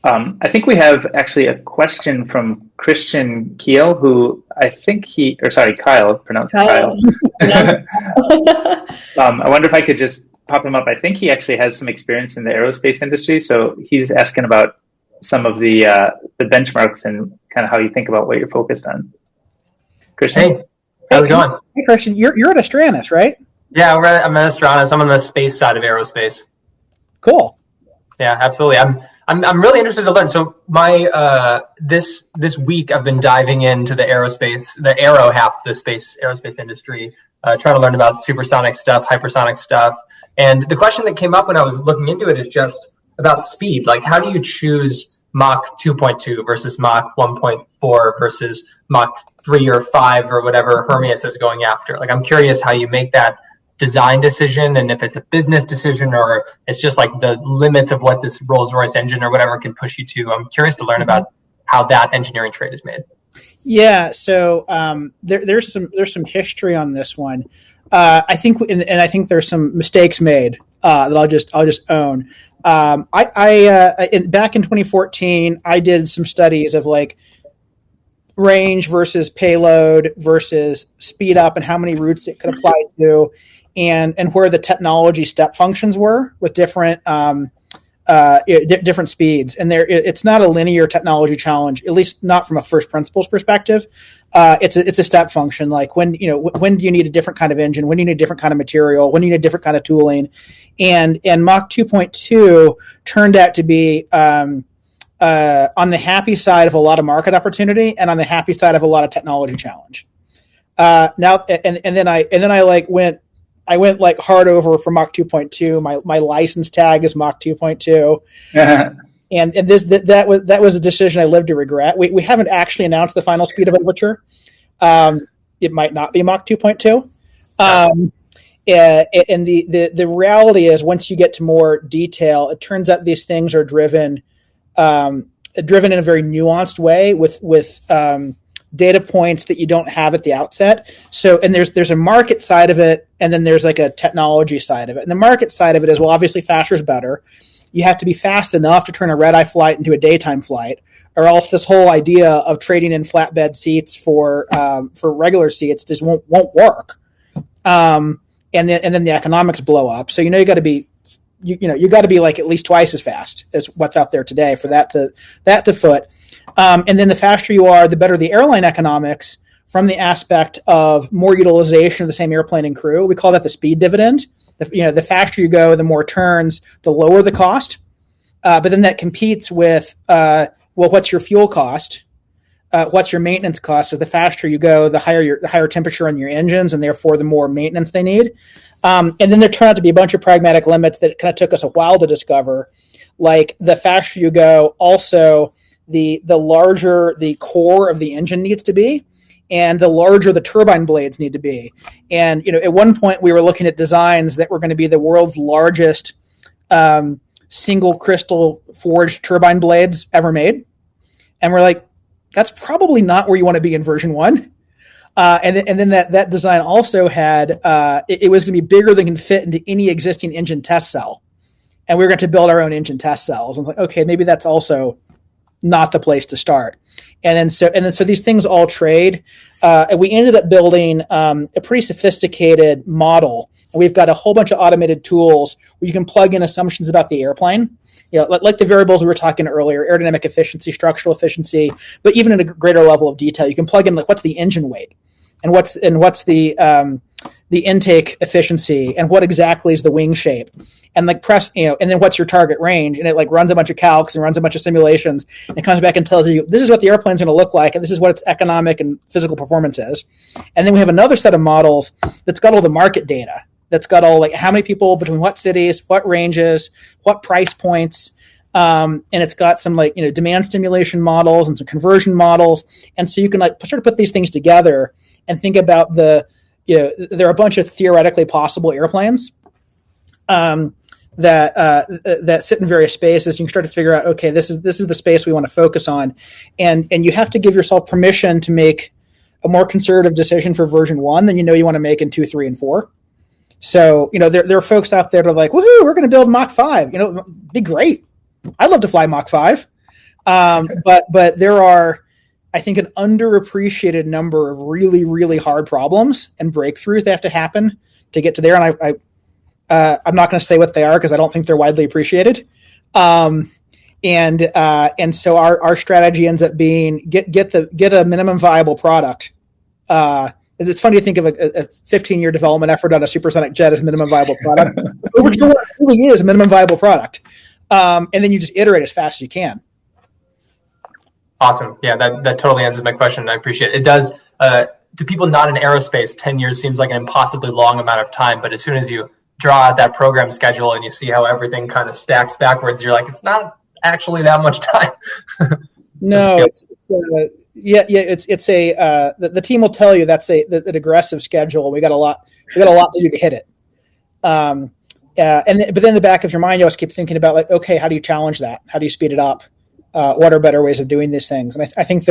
I think we have actually a question from Christian Kiel, who I think Kyle, pronounced Kyle. I wonder if I could just pop him up. I think he actually has some experience in the aerospace industry, so he's asking about some of the benchmarks and kind of how you think about what you're focused on. Christian? Hey, how's it going? Hey, Christian, you're at Astranis, right? Yeah, I'm at Astranis. I'm on the space side of aerospace. Cool. Yeah, absolutely. I'm really interested to learn. So my this week I've been diving into the aero half of the aerospace industry, trying to learn about supersonic stuff, hypersonic stuff. And the question that came up when I was looking into it is just about speed. Like, how do you choose Mach 2.2 versus Mach 1.4 versus Mach 3 or 5 or whatever Hermes is going after? Like, I'm curious how you make that design decision, and if it's a business decision or it's just like the limits of what this Rolls-Royce engine or whatever can push you to. I'm curious to learn about how that engineering trade is made. Yeah, so there's some history on this one. I think, and I think there's some mistakes made that I'll just own. Back in 2014, I did some studies of like range versus payload versus speed up and how many routes it could apply to, and where the technology step functions were with different different speeds. And it's not a linear technology challenge, at least not from a first principles perspective. It's a step function. Like when do you need a different kind of engine? When do you need a different kind of material? When do you need a different kind of tooling? And Mach 2.2 turned out to be on the happy side of a lot of market opportunity and on the happy side of a lot of technology challenge. Now and then I like went I went like hard over for Mach 2.2. My license tag is Mach 2.2. And that was a decision I lived to regret. We haven't actually announced the final speed of Overture. It might not be Mach 2.2. And the reality is, once you get to more detail, it turns out these things are driven in a very nuanced way with data points that you don't have at the outset. So, and there's a market side of it, and then there's like a technology side of it. And the market side of it is, well, obviously faster is better. You have to be fast enough to turn a red-eye flight into a daytime flight, or else this whole idea of trading in flatbed seats for regular seats just won't work. And then the economics blow up. So you got to be you got to be like at least twice as fast as what's out there today for that to foot. And then the faster you are, the better the airline economics from the aspect of more utilization of the same airplane and crew. We call that the speed dividend. The faster you go, the more turns, the lower the cost. But then that competes with, what's your fuel cost? What's your maintenance cost? So the faster you go, the higher temperature on your engines, and therefore the more maintenance they need. And then there turned out to be a bunch of pragmatic limits that kind of took us a while to discover. Like the faster you go, also the larger the core of the engine needs to be, and the larger the turbine blades need to be. And at one point we were looking at designs that were going to be the world's largest single crystal forged turbine blades ever made, and we're like, that's probably not where you want to be in version 1. And then that design also had it was going to be bigger than can fit into any existing engine test cell, and we were going to build our own engine test cells. And it's like, okay, maybe that's also not the place to start. And then so these things all trade. And we ended up building a pretty sophisticated model. And we've got a whole bunch of automated tools where you can plug in assumptions about the airplane. Like the variables we were talking earlier, aerodynamic efficiency, structural efficiency, but even at a greater level of detail, you can plug in like what's the engine weight, and what's the intake efficiency, and what exactly is the wing shape, and like and then what's your target range, and it like runs a bunch of calcs and runs a bunch of simulations, and comes back and tells you this is what the airplane's going to look like, and this is what its economic and physical performance is. And then we have another set of models that's got all the market data. That's got all like how many people between what cities, what ranges, what price points, and it's got some like demand stimulation models and some conversion models, and so you can like sort of put these things together and think about there are a bunch of theoretically possible airplanes that sit in various spaces. You can start to figure out, okay, this is the space we want to focus on, and you have to give yourself permission to make a more conservative decision for version 1 than you want to make in 2, 3, and 4. So, there are folks out there that are like, woohoo, we're going to build Mach 5. Be great. I'd love to fly Mach 5. But there are, I think, an underappreciated number of really, really hard problems and breakthroughs that have to happen to get to there. And I'm not going to say what they are because I don't think they're widely appreciated. And so our strategy ends up being get a minimum viable product. It's funny to think of a 15-year development effort on a supersonic jet as a minimum viable product. Overture really is a minimum viable product. And then you just iterate as fast as you can. Awesome. Yeah, that totally answers my question. I appreciate it. It does. To people not in aerospace, 10 years seems like an impossibly long amount of time. But as soon as you draw out that program schedule and you see how everything kind of stacks backwards, you're like, it's not actually that much time. No, the team will tell you that's an aggressive schedule. We got a lot to do to hit it. But then in the back of your mind, you always keep thinking about like, okay, how do you challenge that? How do you speed it up? What are better ways of doing these things? And I think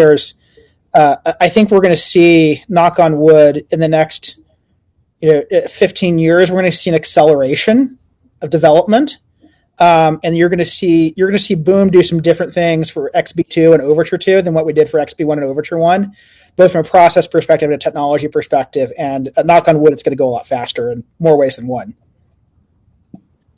I think we're going to see, knock on wood, in the next 15 years, we're going to see an acceleration of development. And you're going to see Boom do some different things for XB2 and Overture 2 than what we did for XB1 and Overture 1, both from a process perspective and a technology perspective. And knock on wood, it's going to go a lot faster in more ways than one.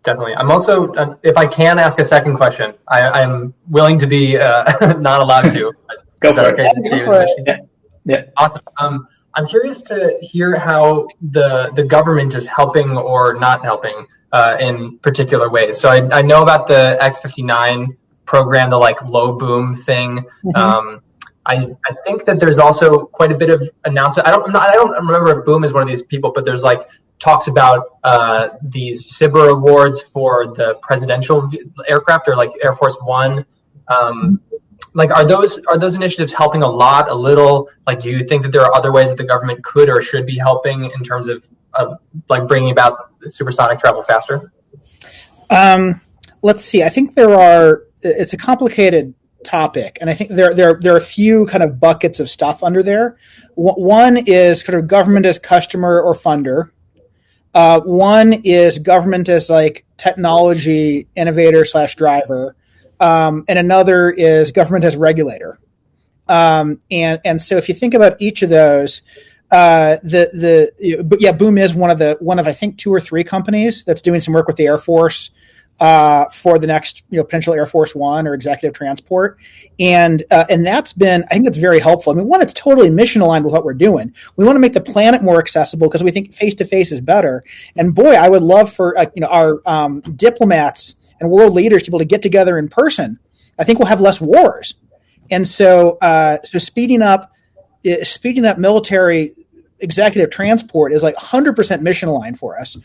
Definitely. I'm also, if I can ask a second question, I'm willing to be not allowed to. Go for it. Yeah. Awesome. I'm curious to hear how the government is helping or not helping in particular ways. So I know about the X-59 program, the like low boom thing. Mm-hmm. I think that there's also quite a bit of announcement. I don't remember if Boom is one of these people, but there's like talks about these SBIR awards for the presidential aircraft, or like Air Force One. Like, are those initiatives helping a lot, a little? Like, do you think that there are other ways that the government could or should be helping in terms of like bringing about supersonic travel faster? Let's see. I think it's a complicated topic, and I think there are a few kind of buckets of stuff under there. One is kind of government as customer or funder. One is government as like technology innovator / driver. And another is government as regulator. And so if you think about each of those, Boom is one of I think 2 or 3 companies that's doing some work with the Air Force for the next potential Air Force One or executive transport, and that's been, I think that's very helpful. I mean, one, it's totally mission aligned with what we're doing. We want to make the planet more accessible because we think face to face is better. And boy, I would love for our diplomats and world leaders to be able to get together in person. I think we'll have less wars. And so speeding up military executive transport is like 100% mission aligned for us.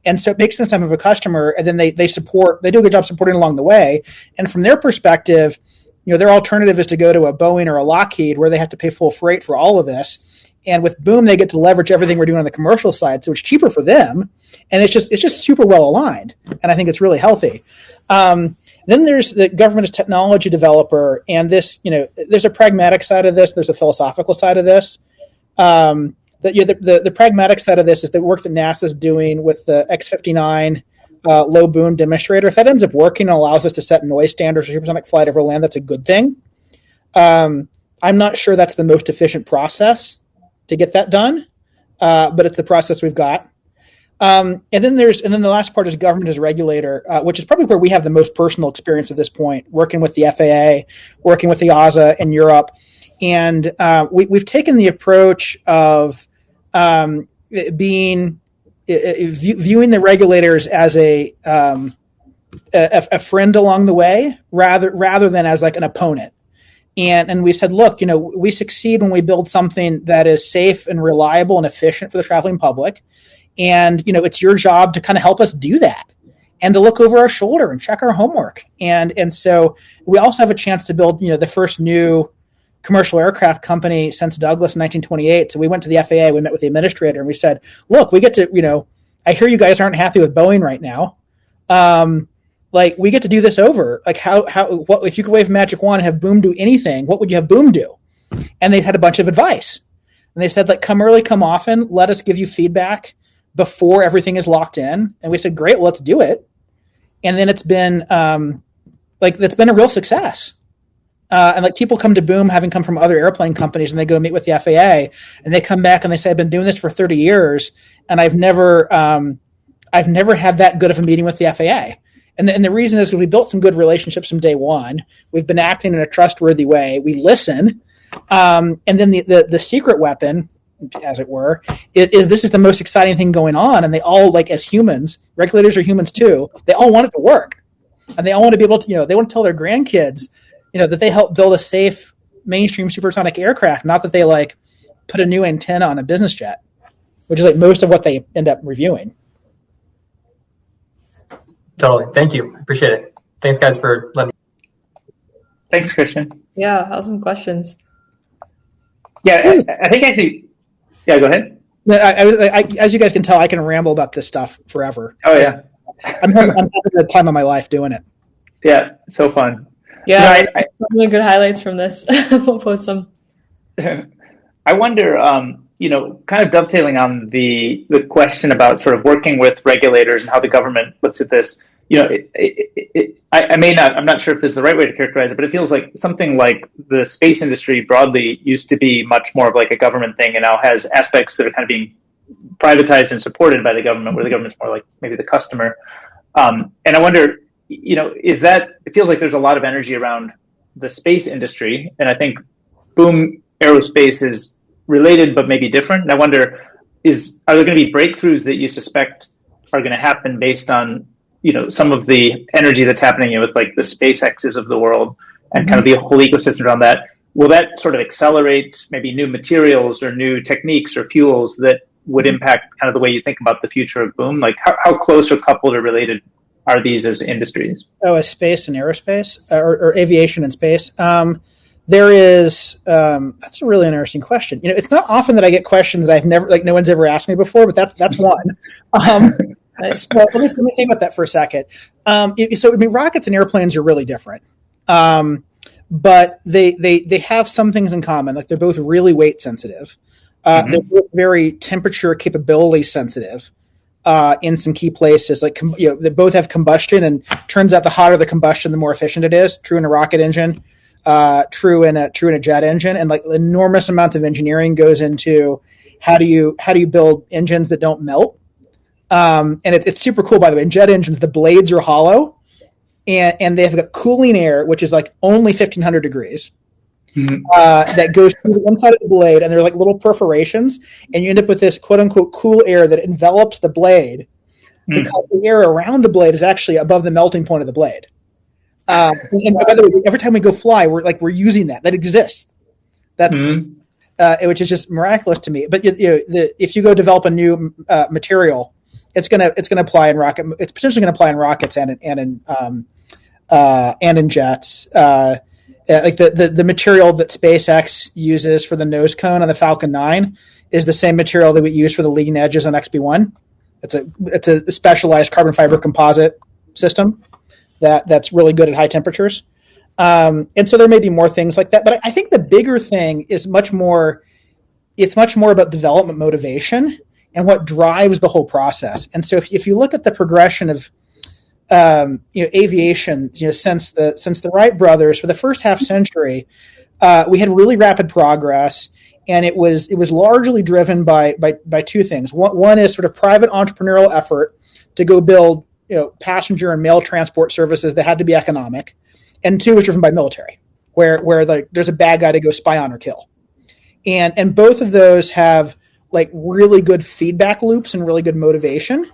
And so it makes sense to have a customer, and then they do a good job supporting along the way. And from their perspective, their alternative is to go to a Boeing or a Lockheed where they have to pay full freight for all of this. And with Boom, they get to leverage everything we're doing on the commercial side, so it's cheaper for them, and it's just super well aligned, and I think it's really healthy. Then there's the government as technology developer, and this, there's a pragmatic side of this, there's a philosophical side of this. The pragmatic side of this is the work that NASA's doing with the X-59 low boom demonstrator. If that ends up working and allows us to set noise standards for supersonic flight over land, that's a good thing. I'm not sure that's the most efficient process to get that done, but it's the process we've got. And then the last part is government as regulator, which is probably where we have the most personal experience at this point, working with the FAA, working with the EASA in Europe. And we've taken the approach of viewing the regulators as a friend along the way, rather than as like an opponent. And we said, look, we succeed when we build something that is safe and reliable and efficient for the traveling public. And, it's your job to kind of help us do that and to look over our shoulder and check our homework. And so we also have a chance to build, the first new commercial aircraft company since Douglas in 1928. So we went to the FAA, we met with the administrator, and we said, look, we get to, I hear you guys aren't happy with Boeing right now. We get to do this over. Like what if you could wave a magic wand and have Boom do anything, what would you have Boom do? And they had a bunch of advice. And they said, come early, come often, let us give you feedback before everything is locked in. And we said, great, well, let's do it. And then it's been that's been a real success. And people come to Boom having come from other airplane companies, and they go meet with the FAA, and they come back and they say, I've been doing this for 30 years, and I've never had that good of a meeting with the FAA. And the reason is because we built some good relationships from day one. We've been acting in a trustworthy way. We listen. And then the secret weapon, as it were, is this is the most exciting thing going on. And they all, as humans, regulators are humans too, they all want it to work. And they all want to be able to, they want to tell their grandkids, that they helped build a safe mainstream supersonic aircraft, not that they put a new antenna on a business jet, which is most of what they end up reviewing. Totally. Thank you. Appreciate it. Thanks, guys, for letting me. Thanks, Christian. Yeah, awesome questions. Yeah, I think actually. Yeah, go ahead. I as you guys can tell, I can ramble about this stuff forever. Oh yeah, I'm having the time of my life doing it. Yeah, so fun. Yeah, really good highlights from this. We'll post some. I wonder, kind of dovetailing on the question about sort of working with regulators and how the government looks at this. I'm not sure if this is the right way to characterize it, but it feels like something like the space industry broadly used to be much more of a government thing, and now has aspects that are kind of being privatized and supported by the government, where the government's more like maybe the customer. And I wonder, it feels like there's a lot of energy around the space industry, and I think Boom Aerospace is related but maybe different. And I wonder, are there going to be breakthroughs that you suspect are going to happen based on some of the energy that's happening with the SpaceXs of the world and kind of the whole ecosystem around that? Will that sort of accelerate maybe new materials or new techniques or fuels that would impact kind of the way you think about the future of Boom? Like how close or coupled or related are these as industries? Oh, as space and aerospace or aviation and space. There is, that's a really interesting question. It's not often that I get questions no one's ever asked me before, but that's one. So let me think about that for a second. Rockets and airplanes are really different. But they have some things in common. Like they're both really weight sensitive. They're both very temperature capability sensitive in some key places. Like they both have combustion, and turns out the hotter the combustion, the more efficient it is. True in a rocket engine, true in a jet engine, and like enormous amounts of engineering goes into how do you build engines that don't melt. And it's super cool, by the way. In jet engines, the blades are hollow. And they have got cooling air, which is like only 1,500 degrees, that goes through the inside of the blade, and they're like little perforations, and you end up with this quote unquote cool air that envelops the blade because the air around the blade is actually above the melting point of the blade. And by the way, every time we go fly, we're using that exists. That's which is just miraculous to me. But if you go develop a new material, it's gonna apply in rocket. It's potentially gonna apply in rockets and in jets. Like the material that SpaceX uses for the nose cone on the Falcon 9 is the same material that we use for the leading edges on XB1. It's a specialized carbon fiber composite system that's really good at high temperatures. And so there may be more things like that, but I think the bigger thing is much more about development motivation and what drives the whole process. And so if you look at the progression of aviation, since the Wright brothers, for the first half century, we had really rapid progress, and it was largely driven by two things. One is sort of private entrepreneurial effort to go build passenger and mail transport services that had to be economic, and two was driven by military, where like there's a bad guy to go spy on or kill, and both of those have like really good feedback loops and really good motivation.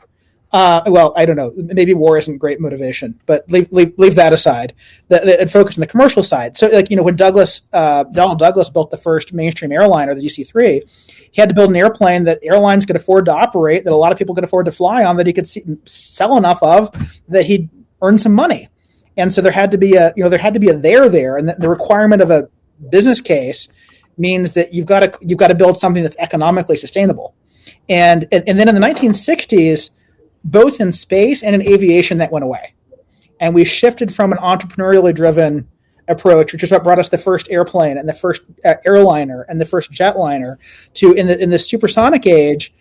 Well, I don't know. Maybe war isn't great motivation, but leave that aside. And focus on the commercial side. So, like when Donald Douglas built the first mainstream airliner, the DC-3, he had to build an airplane that airlines could afford to operate, that a lot of people could afford to fly on, that he could sell enough of that he'd earn some money. And so there had to be a there, and the requirement of a business case means that you've got to build something that's economically sustainable. And then in the 1960s, both in space and in aviation, that went away. And we shifted from an entrepreneurially driven approach, which is what brought us the first airplane and the first airliner and the first jetliner, to in the supersonic age,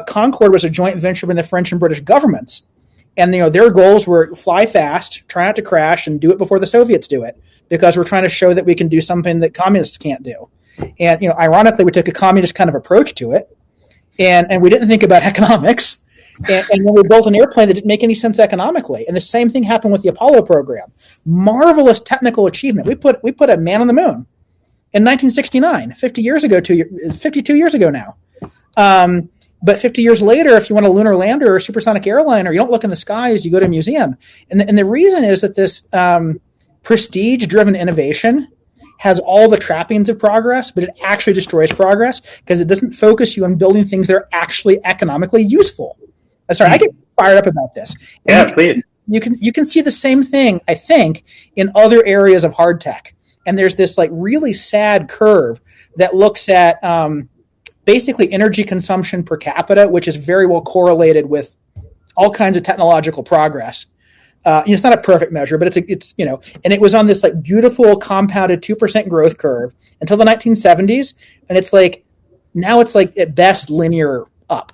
Concorde was a joint venture with the French and British governments. And their goals were fly fast, try not to crash, and do it before the Soviets do it, because we're trying to show that we can do something that communists can't do. And ironically, we took a communist kind of approach to it, and we didn't think about economics. And then we built an airplane that didn't make any sense economically. And the same thing happened with the Apollo program. Marvelous technical achievement. We put a man on the moon in 1969, 52 years ago now. But 50 years later, if you want a lunar lander or a supersonic airliner, you don't look in the skies, you go to a museum. And the reason is that this prestige-driven innovation has all the trappings of progress, but it actually destroys progress because it doesn't focus you on building things that are actually economically useful. Sorry, I get fired up about this. Yeah, please. You can see the same thing, I think, in other areas of hard tech. And there's this like really sad curve that looks at basically energy consumption per capita, which is very well correlated with all kinds of technological progress. It's not a perfect measure, but it's and it was on this like beautiful compounded 2% growth curve until the 1970s, and it's like now it's like at best linear up,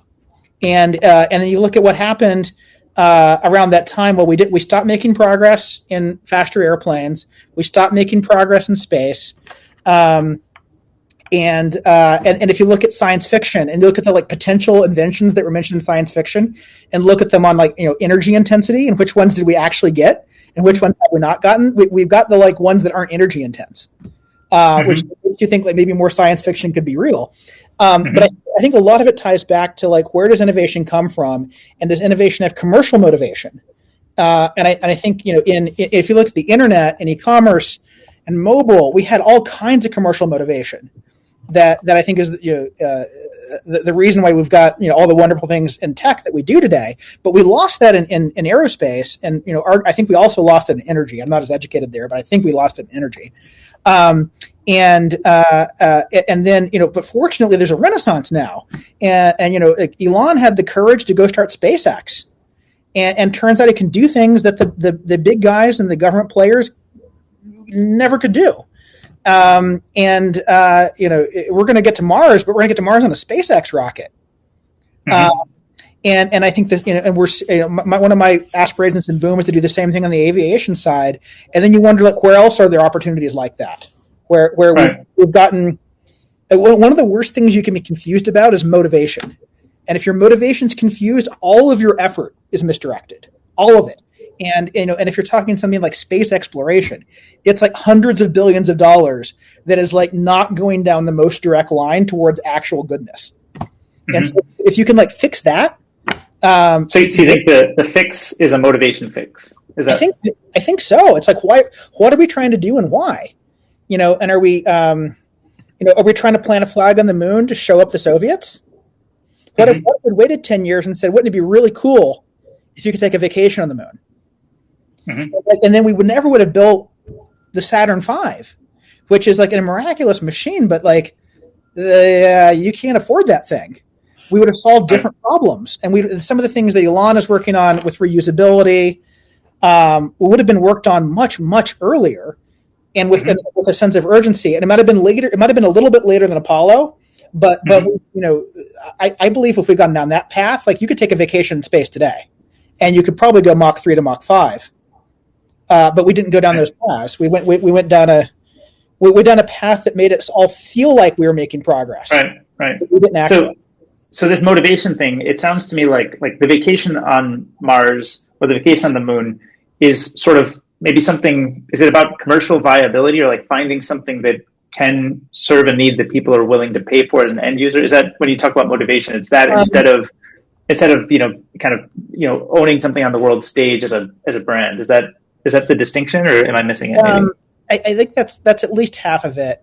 and then you look at what happened around that time. Well, we stopped making progress in faster airplanes, we stopped making progress in space, and if you look at science fiction and you look at the like potential inventions that were mentioned in science fiction and look at them on like energy intensity and which ones did we actually get and which ones have we not gotten, we've got the like ones that aren't energy intense, which makes you think like maybe more science fiction could be real. But I think a lot of it ties back to like, where does innovation come from, and does innovation have commercial motivation? And I think if you look at the internet and e-commerce and mobile, we had all kinds of commercial motivation that I think is the reason why we've got all the wonderful things in tech that we do today. But we lost that in aerospace, and I think we also lost it in energy. I'm not as educated there, but I think we lost it in energy. And then but fortunately, there's a renaissance now, and Elon had the courage to go start SpaceX, and turns out he can do things that the big guys and the government players never could do. We're going to get to Mars, but we're going to get to Mars on a SpaceX rocket. Mm-hmm. And I think that, and we're, one of my aspirations in Boom is to do the same thing on the aviation side. And then you wonder, like, where else are there opportunities like that? Where right. we've gotten, one of the worst things you can be confused about is motivation. And if your motivation's confused, all of your effort is misdirected, all of it. And if you're talking something like space exploration, it's like hundreds of billions of dollars that is like not going down the most direct line towards actual goodness. Mm-hmm. And so if you can like fix that. So you think the fix is a motivation fix? Is that? I think so. It's like, why? What are we trying to do and why? And are we trying to plant a flag on the moon to show up the Soviets? What if we waited 10 years and said, wouldn't it be really cool if you could take a vacation on the moon? Mm-hmm. And then we would have built the Saturn V, which is like a miraculous machine, but like you can't afford that thing. We would have solved different problems, and some of the things that Elon is working on with reusability would have been worked on much, much earlier, and with a sense of urgency. And it might have been later. It might have been a little bit later than Apollo, but I believe if we've gone down that path, like you could take a vacation in space today, and you could probably go Mach 3 to Mach 5. But we didn't go down those paths. We went down a path that made us all feel like we were making progress. Right. We didn't actually. So this motivation thing, it sounds to me like the vacation on Mars or the vacation on the moon is sort of maybe something. Is it about commercial viability or like finding something that can serve a need that people are willing to pay for as an end user? Is that when you talk about motivation? It's that instead of owning something on the world stage as a brand. Is that the distinction, or am I missing it? I think that's at least half of it.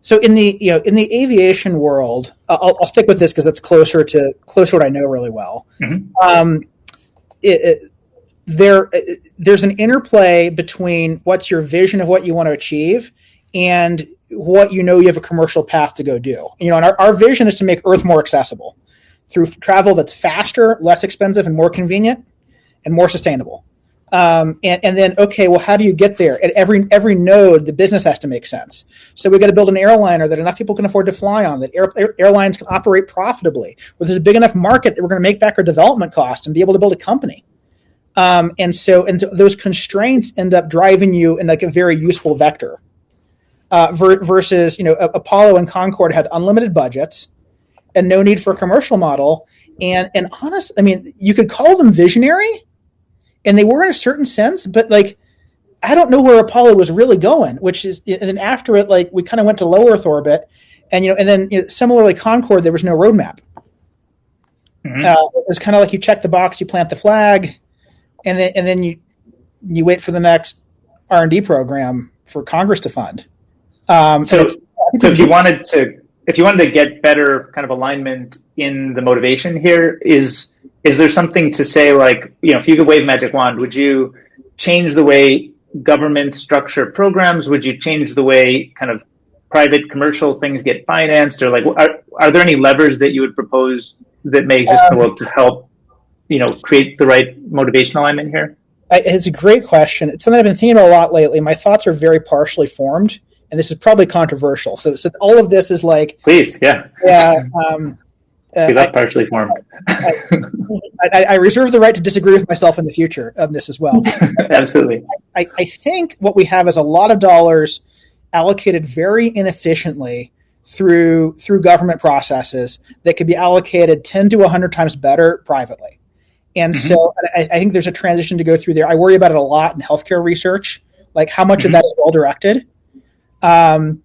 So in the aviation world, I'll stick with this because that's closer to what I know really well. Mm-hmm. There's an interplay between what's your vision of what you want to achieve and what you have a commercial path to go do. And our vision is to make Earth more accessible through travel that's faster, less expensive, and more convenient, and more sustainable. And then, okay, well, how do you get there? At every node, the business has to make sense. So we've got to build an airliner that enough people can afford to fly on, that airlines can operate profitably, where there's a big enough market that we're going to make back our development costs and be able to build a company. And so those constraints end up driving you in like a very useful vector. Versus, Apollo and Concorde had unlimited budgets and no need for a commercial model. And honest, I mean, you could call them visionary. And they were in a certain sense, but like, I don't know where Apollo was really going, which is, and then after it, like we kind of went to low Earth orbit, and then similarly Concorde, there was no roadmap. Mm-hmm. It was kind of like you check the box, you plant the flag, and then you wait for the next R&D program for Congress to fund. So if you wanted to get better kind of alignment in the motivation here, is there something to say, like, if you could wave a magic wand, would you change the way government structure programs? Would you change the way kind of private commercial things get financed? Or like, are there any levers that you would propose that may exist in the world to help, create the right motivation alignment here? It's a great question. It's something I've been thinking about a lot lately. My thoughts are very partially formed, and this is probably controversial. So all of this is like, please, yeah. Yeah. That's partially formed. I reserve the right to disagree with myself in the future on this as well. Absolutely. I think what we have is a lot of dollars allocated very inefficiently through government processes that could be allocated 10 to 100 times better privately. And so I think there's a transition to go through there. I worry about it a lot in healthcare research, like how much of that is well directed. Ditto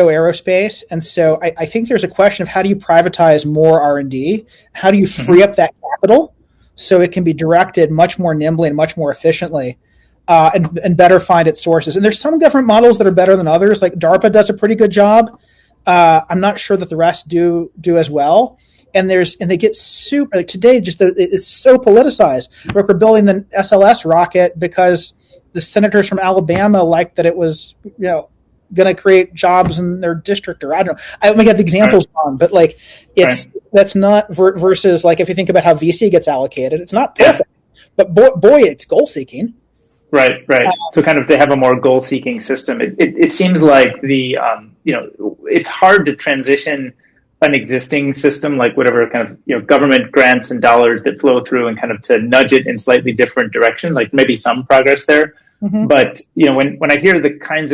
aerospace. And so I think there's a question of how do you privatize more R&D? How do you free up that capital so it can be directed much more nimbly and much more efficiently and better find its sources? And there's some government models that are better than others. Like DARPA does a pretty good job. I'm not sure that the rest do as well. And they get super, like today, it's so politicized. Like we're building the SLS rocket because the senators from Alabama liked that it was, going to create jobs in their district, or I don't know. I may have the examples wrong, but like that's not versus like if you think about how VC gets allocated, it's not perfect, but boy, it's goal seeking. Right. So kind of to have a more goal seeking system, it seems like it's hard to transition an existing system, like whatever kind of government grants and dollars that flow through, and kind of to nudge it in slightly different direction. Like maybe some progress there, but when I hear the kinds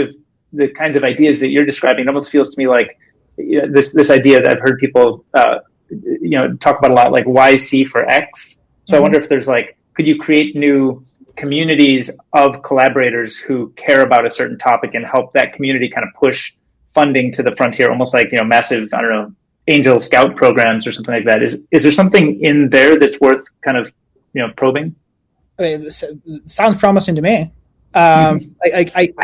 of ideas that you're describing, it almost feels to me like this idea that I've heard people talk about a lot, like YC for X. So I wonder if there's could you create new communities of collaborators who care about a certain topic and help that community kind of push funding to the frontier, almost like massive, I don't know, Angel Scout programs or something like that. Is there something in there that's worth kind of probing? I mean, it sounds promising to me. I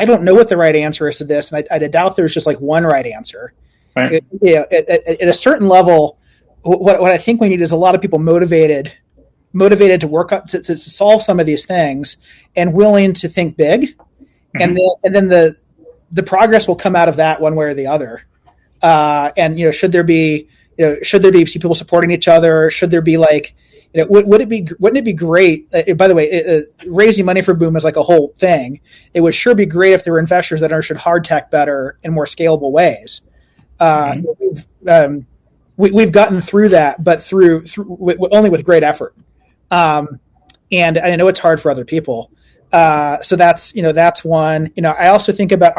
don't know what the right answer is to this, and I doubt there's just like one right answer. Right. At a certain level, what I think we need is a lot of people motivated to work up to solve some of these things and willing to think big, and then the progress will come out of that one way or the other. And should there be people supporting each other? Should there be wouldn't it be great? By the way, raising money for Boom is like a whole thing. It would sure be great if there were investors that understood hard tech better in more scalable ways. We've gotten through that, but through only with great effort. And I know it's hard for other people. So that's one. I also think about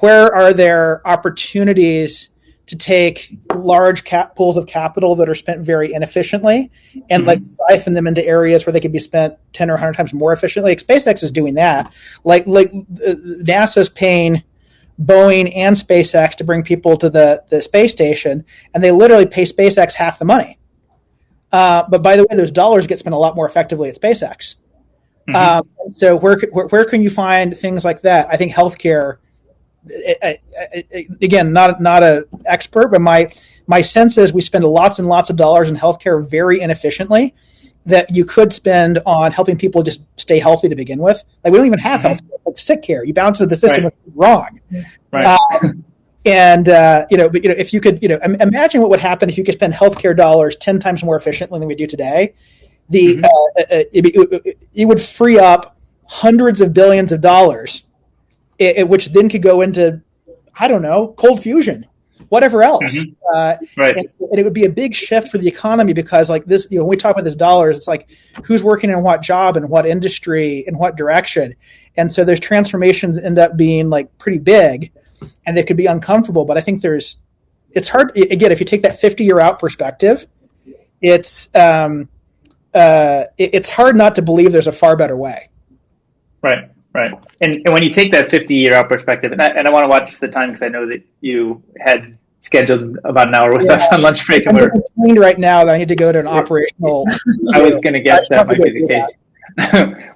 where are there opportunities to take large pools of capital that are spent very inefficiently and siphon them into areas where they could be spent 10 or 100 times more efficiently. Like SpaceX is doing that. Like NASA's paying Boeing and SpaceX to bring people to the space station, and they literally pay SpaceX half the money. But by the way, those dollars get spent a lot more effectively at SpaceX. So where can you find things like that? I think healthcare. Again, not an expert, but my sense is we spend lots and lots of dollars in healthcare very inefficiently that you could spend on helping people just stay healthy to begin with. Like we don't even have healthcare, like sick care. You bounce into the system with wrong. Right. If you could, imagine what would happen if you could spend healthcare dollars 10 times more efficiently than we do today. It would free up hundreds of billions of dollars, which then could go into, I don't know, cold fusion, whatever else. Right. And it would be a big shift for the economy because like this, when we talk about this dollars, it's like who's working in what job and what industry in what direction. And so those transformations end up being like pretty big and they could be uncomfortable. But I think it's hard. Again, if you take that 50-year out perspective, it's hard not to believe there's a far better way. Right. And when you take that 50-year out perspective, and I want to watch the time because I know that you had scheduled about an hour with us on lunch break, and we're trained right now that I need to go to an operational. I was going to guess that might be the case.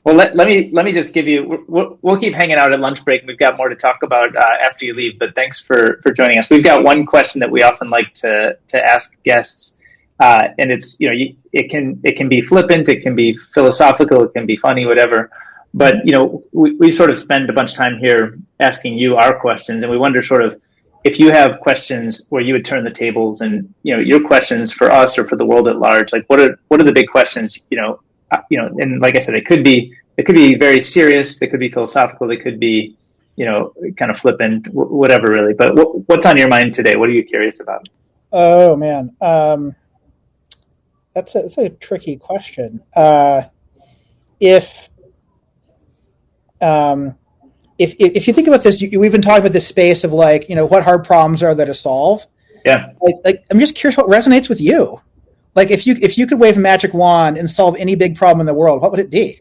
Well, let me just give you. We'll keep hanging out at lunch break. We've got more to talk about after you leave. But thanks for joining us. We've got one question that we often like to ask guests, and it's it can be flippant, it can be philosophical, it can be funny, whatever. But we sort of spend a bunch of time here asking you our questions, and we wonder sort of if you have questions where you would turn the tables, and your questions for us or for the world at large. Like what are the big questions? And like I said, it could be very serious, they could be philosophical, they could be kind of flippant, whatever really. But what's on your mind today? What are you curious about? Oh man, that's a tricky question. If you think about this, we've been talking about this space of what hard problems are there to solve. Yeah. Like I'm just curious what resonates with you. Like if you could wave a magic wand and solve any big problem in the world, what would it be?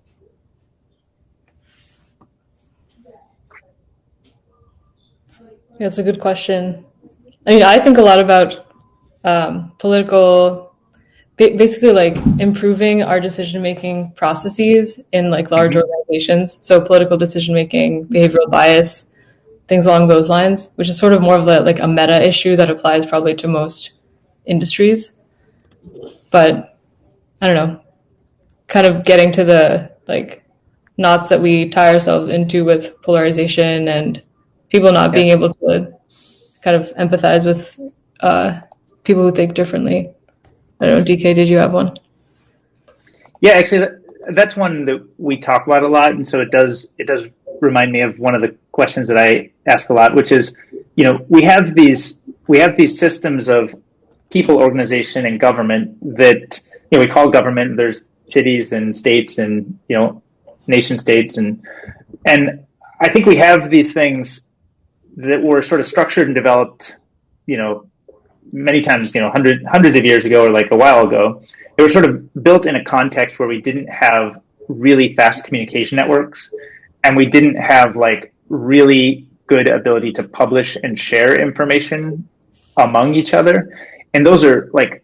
Yeah, that's a good question. I mean, I think a lot about basically like improving our decision-making processes in like large organizations. So political decision-making, behavioral bias, things along those lines, which is sort of more of like a meta issue that applies probably to most industries. But I don't know, kind of getting to the like knots that we tie ourselves into with polarization and people not being able to kind of empathize with people who think differently. I don't know, DK, did you have one? Yeah, actually, that's one that we talk about a lot, and so it does remind me of one of the questions that I ask a lot, which is, we have these systems of people, organization, and government that we call government. There's cities and states and nation states, and I think we have these things that were sort of structured and developed, many times, hundreds of years ago or like a while ago. They were sort of built in a context where we didn't have really fast communication networks, and we didn't have like really good ability to publish and share information among each other. And those are like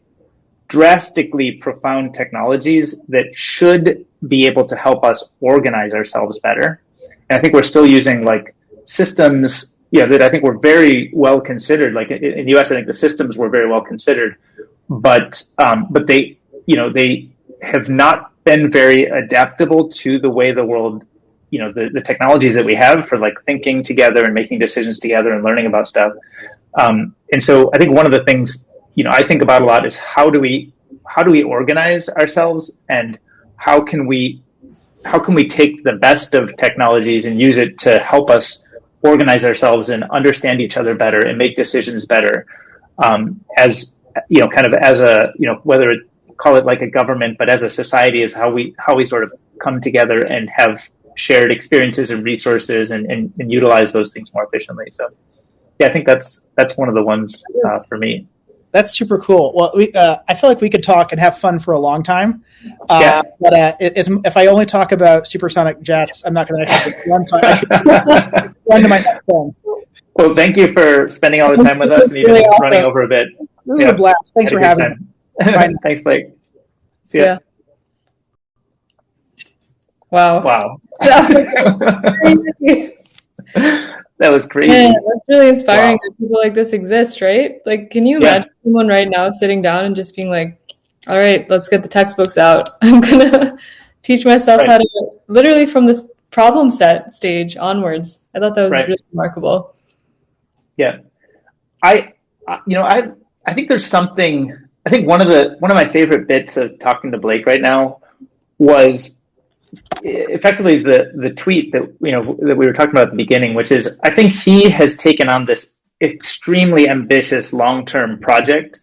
drastically profound technologies that should be able to help us organize ourselves better. And I think we're still using like systems, that I think were very well considered. Like in the US, I think the systems were very well considered, but they, they have not been very adaptable to the way the world, the technologies that we have for like thinking together and making decisions together and learning about stuff. And so I think one of the things, I think about a lot is how do we organize ourselves, and how can we take the best of technologies and use it to help us organize ourselves and understand each other better and make decisions better, as kind of as a whether call it like a government, but as a society, is how we sort of come together and have shared experiences and resources and utilize those things more efficiently. So yeah, I think that's one of the ones for me. That's super cool. Well, I feel like we could talk and have fun for a long time. Yeah. But if I only talk about supersonic jets, I'm not going to actually run. So I should run to my next thing. Well, thank you for spending all the time with us and even running over a bit. This is a blast. Thanks for having me. Thanks, Blake. See ya. Wow. Wow. That was crazy. Man, that's really inspiring that people like this exist, right? Like, can you imagine someone right now sitting down and just being like, all right, let's get the textbooks out. I'm going to teach myself how to, literally from this problem set stage onwards. I thought that was really remarkable. Yeah. I think there's something, I think one of my favorite bits of talking to Blake right now was effectively the tweet that that we were talking about at the beginning, which is I think he has taken on this extremely ambitious long-term project,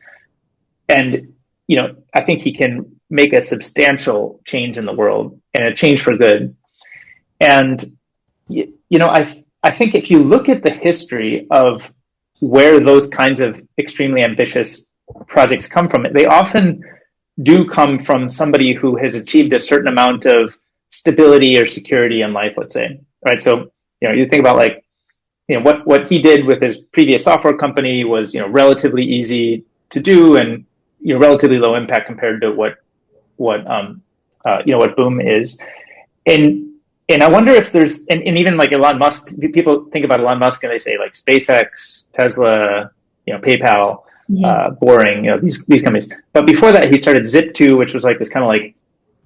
and I think he can make a substantial change in the world, and a change for good. And I think if you look at the history of where those kinds of extremely ambitious projects come from, they often do come from somebody who has achieved a certain amount of stability or security in life, let's say, right? So, you think about like, what he did with his previous software company was, relatively easy to do and, relatively low impact compared to what Boom is. And I wonder if there's, and even like Elon Musk, people think about Elon Musk and they say like SpaceX, Tesla, PayPal, Boring, these companies. But before that, he started Zip2, which was like this kind of like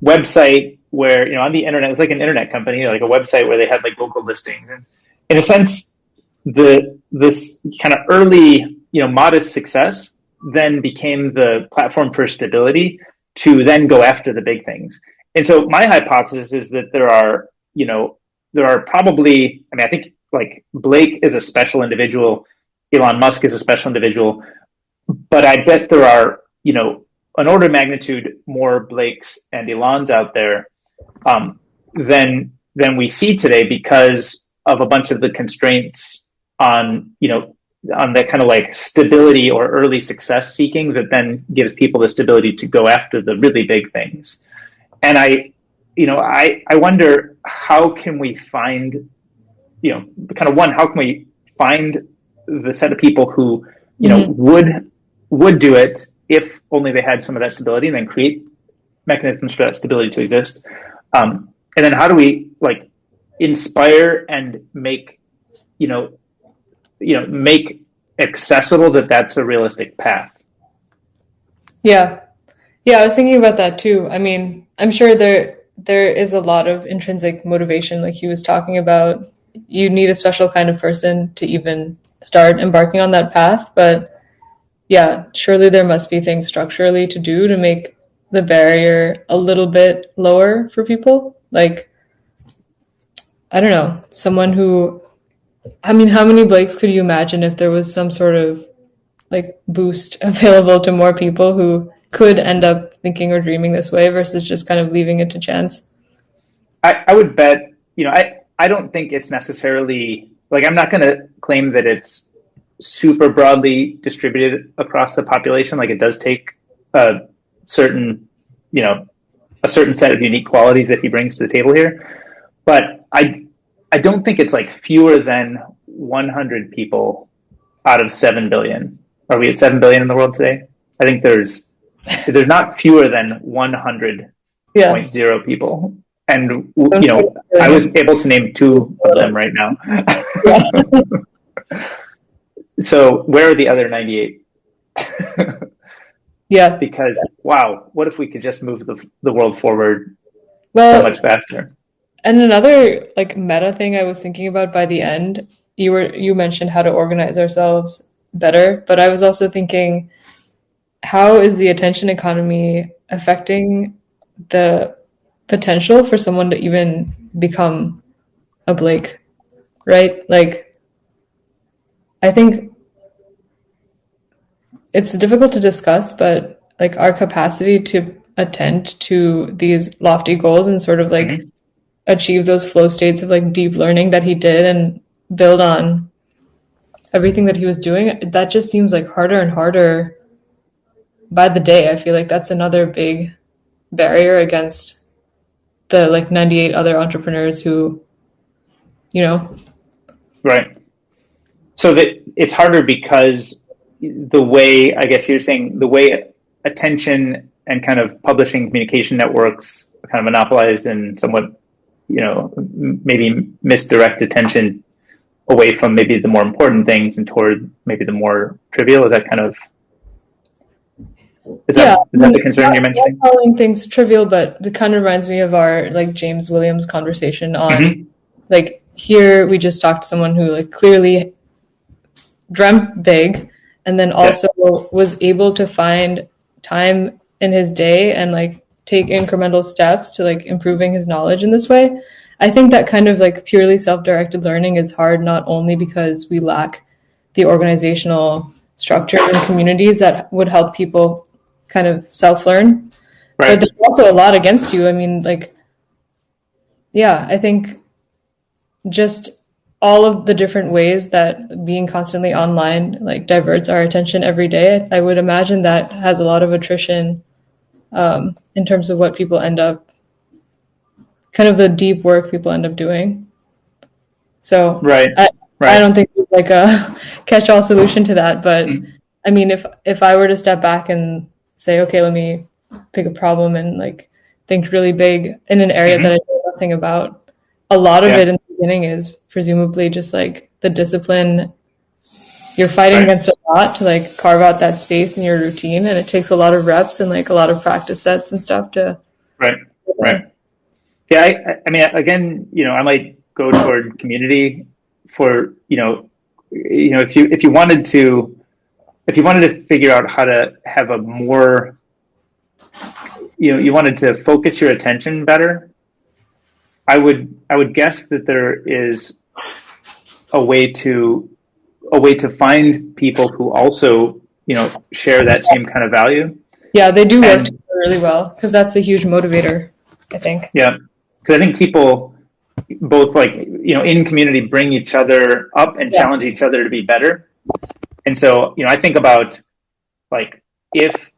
website where, on the internet, it was like an internet company, like a website where they had like local listings. And in a sense, this kind of early, modest success then became the platform for stability to then go after the big things. And so my hypothesis is that there are probably, I think like Blake is a special individual, Elon Musk is a special individual, but I bet there are, an order of magnitude more Blakes and Elons out there than we see today because of a bunch of the constraints on that kind of like stability or early success seeking that then gives people the stability to go after the really big things. And I wonder how can we find, how can we find the set of people who, would do it if only they had some of that stability, and then create mechanisms for that stability to exist. And then how do we like inspire and make, make accessible that that's a realistic path. Yeah. Yeah, I was thinking about that too. I mean, I'm sure there is a lot of intrinsic motivation, like he was talking about. You need a special kind of person to even start embarking on that path. But yeah, surely there must be things structurally to do to make the barrier a little bit lower for people. Like, I don't know, someone who, I mean, how many Blakes could you imagine if there was some sort of like boost available to more people who could end up thinking or dreaming this way versus just kind of leaving it to chance? I would bet, I don't think it's necessarily, like, I'm not going to claim that it's super broadly distributed across the population. Like, it does take a certain, a certain set of unique qualities that he brings to the table here. But I don't think it's like fewer than 100 people out of 7 billion. Are we at 7 billion in the world today? I think there's not fewer than 100.0 people. And, I was able to name 2 of them right now. Yeah. So where are the other 98? Yeah. Because, wow, what if we could just move the world forward Well, so much faster? and another like meta thing I was thinking about by the end, you mentioned how to organize ourselves better, but I was also thinking, how is the attention economy affecting the potential for someone to even become a Blake, right? Like, I think it's difficult to discuss, but like our capacity to attend to these lofty goals and sort of like achieve those flow states of like deep learning that he did and build on everything that he was doing, that just seems like harder and harder by the day. I feel like that's another big barrier against the like 98 other entrepreneurs who, Right. So that it's harder because the way, I guess you're saying, the way attention and kind of publishing communication networks kind of monopolized and somewhat, maybe misdirect attention away from maybe the more important things and toward maybe the more trivial. Is that kind of, is that the concern you're mentioning? Not calling things trivial, but it kind of reminds me of our like James Williams conversation on like, here we just talked to someone who like clearly dreamt big and then also was able to find time in his day and like take incremental steps to like improving his knowledge in this way. I think that kind of like purely self-directed learning is hard, not only because we lack the organizational structure and communities that would help people kind of self-learn, but there's also a lot against you. I mean, like, yeah, I think just all of the different ways that being constantly online like diverts our attention every day, I would imagine that has a lot of attrition in terms of what people end up, kind of the deep work people end up doing. So I don't think there's like a catch-all solution to that, but I mean, if I were to step back and say, okay, let me pick a problem and like think really big in an area that I know nothing about, a lot of it in the beginning is presumably just like the discipline. You're fighting against a lot to like carve out that space in your routine, and it takes a lot of reps and like a lot of practice sets and stuff to. Right. Yeah, I mean, again, I might go toward community for, if you wanted to figure out how to have a more, you wanted to focus your attention better, I would guess that there is a way to find people who also, share that same kind of value. Yeah, they do work together really well because that's a huge motivator, I think. Yeah, because I think people both like, in community bring each other up and challenge each other to be better. And so, I think about like if,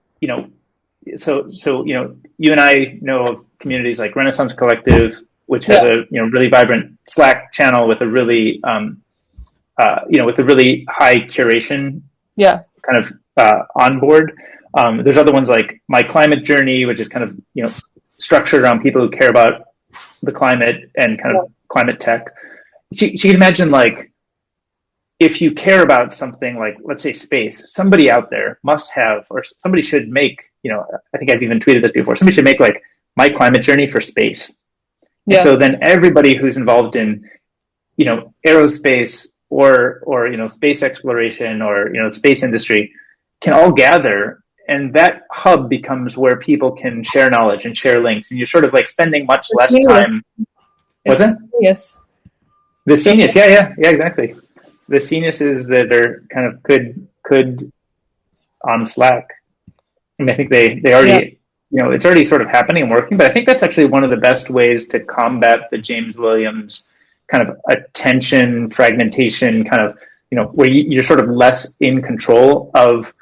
so you and I know of communities like Renaissance Collective, which has a really vibrant Slack channel with a really with a really high curation kind of on board. There's other ones like My Climate Journey, which is kind of structured around people who care about the climate and kind of climate tech. She can imagine like if you care about something like, let's say, space, somebody out there must have, or somebody should make, I think I've even tweeted this before, somebody should make like my climate journey for space. Yeah. And so then everybody who's involved in, aerospace or space exploration or, space industry can all gather, and that hub becomes where people can share knowledge and share links, and you're sort of like spending much less time. What's that? Yes. The seniors, yeah, exactly. The seniors that are kind of could on Slack. And I think they already, it's already sort of happening and working, but I think that's actually one of the best ways to combat the James Williams kind of attention fragmentation kind of, where you're sort of less in control of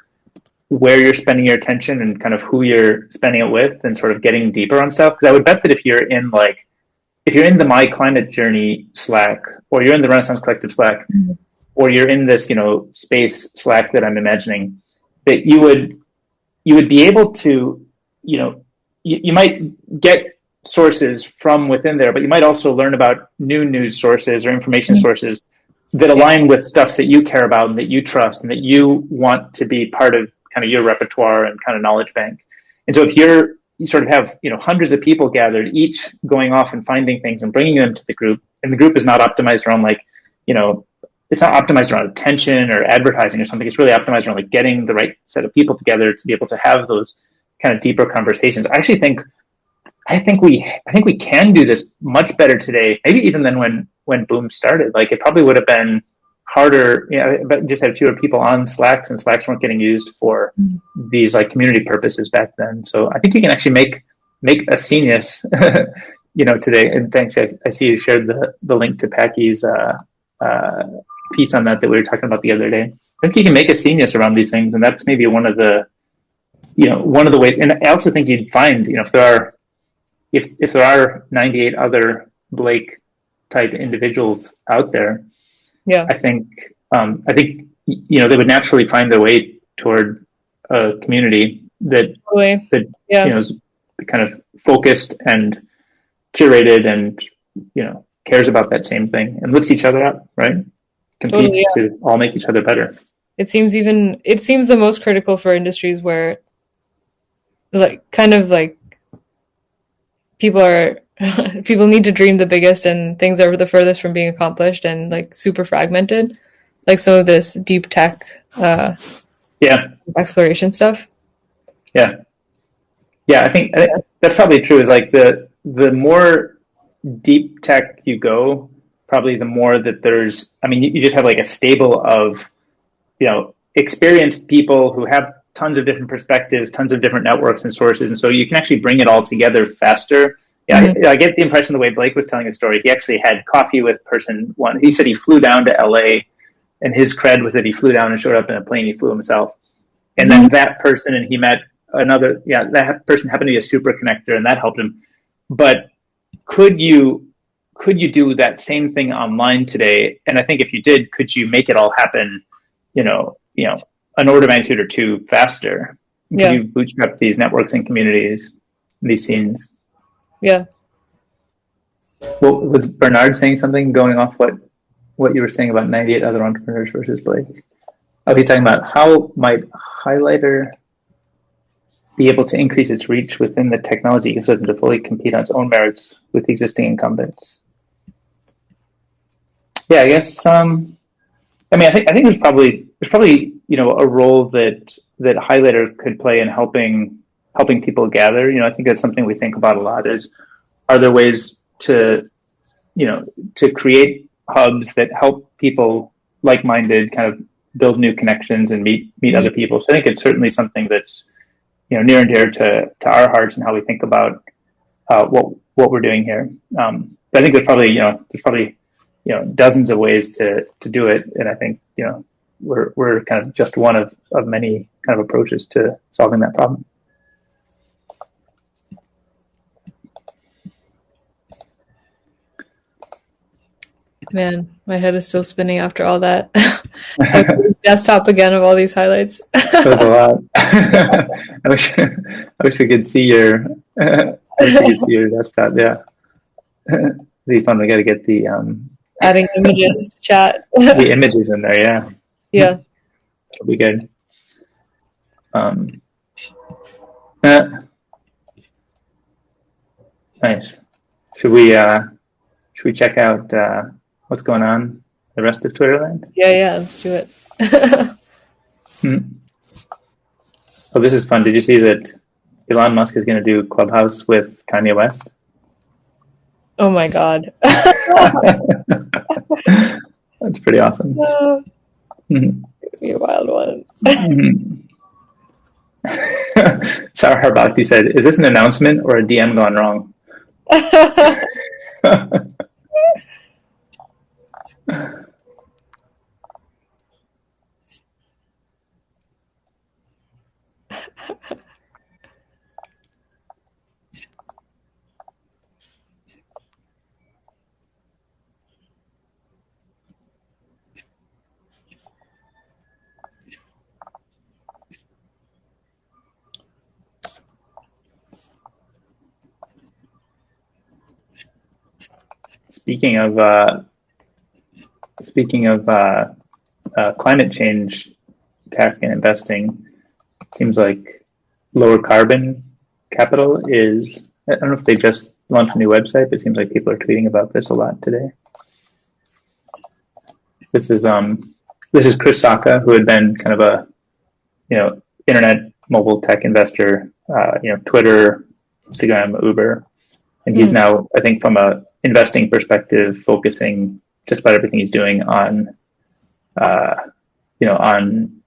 where you're spending your attention and kind of who you're spending it with, and sort of getting deeper on stuff. Because I would bet that if you're in the My Climate Journey Slack, or you're in the Renaissance Collective Slack, mm-hmm. or you're in this, space Slack that I'm imagining, that you would be able to, you might get sources from within there, but you might also learn about new news sources or information mm-hmm. sources that align with stuff that you care about and that you trust and that you want to be part of kind of your repertoire and kind of knowledge bank. And so if you sort of have, hundreds of people gathered, each going off and finding things and bringing them to the group, and the group is not optimized around it's not optimized around attention or advertising or something. It's really optimized around getting the right set of people together to be able to have those kind of deeper conversations. I actually think we can do this much better today, maybe even than when Boom started. It probably would have been harder, but just had fewer people on Slacks, and Slacks weren't getting used for these community purposes back then. So I think you can actually make a Scenius, today. And thanks, I see you shared the link to Packy's piece on that we were talking about the other day. I think you can make a Scenius around these things, and that's maybe one of the ways. And I also think you'd find, if there are 98 other Blake type individuals out there, yeah, I think they would naturally find their way toward a community that is kind of focused and curated and cares about that same thing and lifts each other up, right? Competes to all make each other better. It seems the most critical for industries where people need to dream the biggest, and things are the furthest from being accomplished, and super fragmented, some of this deep tech exploration stuff. I think that's probably true. Is the more deep tech you go, probably the more that there's, you just have a stable of experienced people who have tons of different perspectives, tons of different networks and sources, and so you can actually bring it all together faster. Mm-hmm. I get the impression the way Blake was telling the story, he actually had coffee with person one. He said he flew down to LA, and his cred was that he flew down and showed up in a plane. He flew himself. And then that person, and he met another, that person happened to be a super connector, and that helped him. But could you do that same thing online today? And I think if you did, could you make it all happen, an order of magnitude or two faster? Could you bootstrap these networks and communities, these scenes? Yeah. Well, was Bernard saying something going off what you were saying about 98 other entrepreneurs versus Blake? Oh, he's talking about how might Highlighter be able to increase its reach within the technology ecosystem to fully compete on its own merits with existing incumbents. Yeah, I guess. I think there's probably a role that Highlighter could play in helping people gather. I think that's something we think about a lot. Are there ways to create hubs that help people like-minded kind of build new connections and meet other people? So I think it's certainly something that's near and dear to our hearts and how we think about what we're doing here. But I think there's probably dozens of ways to do it, and I think we're kind of just one of many kind of approaches to solving that problem. Man, my head is still spinning after all that. Desktop again of all these highlights. That was a lot. I wish we could see your desktop. Yeah, it'd be fun. We got to get the Adding images to chat. The images in there, yeah. Yeah. It'll be good. Nice. Should we check out what's going on the rest of Twitterland? Yeah, let's do it. Oh, this is fun. Did you see that Elon Musk is going to do Clubhouse with Kanye West? Oh my God. That's pretty awesome. It'd be a wild one. Sarah Harbakti said, "Is this an announcement or a DM gone wrong?" Speaking of climate change tech and investing, it seems like lower carbon capital is. I don't know if they just launched a new website, but it seems like people are tweeting about this a lot today. This is Chris Sacca, who had been kind of a internet mobile tech investor, Twitter, Instagram, Uber. And he's now, I think, from a investing perspective, focusing just about everything he's doing on, on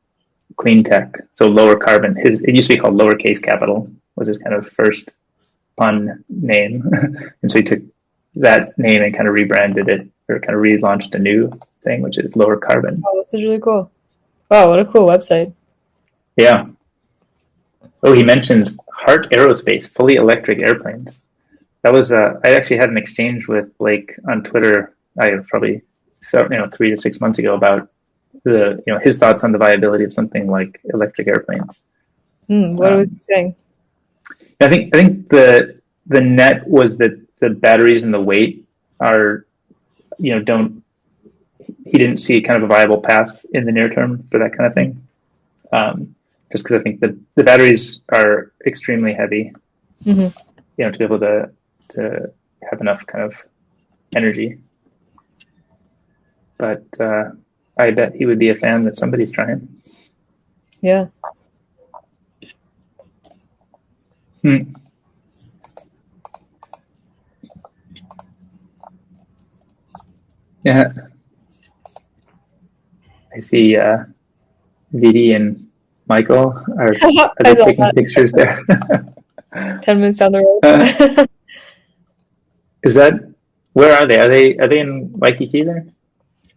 clean tech. So lower carbon. It used to be called lowercase capital, was his kind of first pun name, and so he took that name and kind of rebranded it, or kind of relaunched a new thing, which is lower carbon. Oh, this is really cool. Wow, what a cool website. Yeah. Oh, he mentions Heart Aerospace, fully electric airplanes. That was I actually had an exchange with Blake on Twitter. Probably 3 to 6 months ago about his thoughts on the viability of something like electric airplanes. What was he saying? I think the net was that the batteries and the weight are he didn't see kind of a viable path in the near term for that kind of thing. Just because I think the batteries are extremely heavy, to be able to have enough kind of energy. But I bet he would be a fan that somebody's trying. Yeah. Yeah. I see Vidi and Michael are they taking pictures there? 10 minutes down the road. Where are they? Are they in Waikiki there?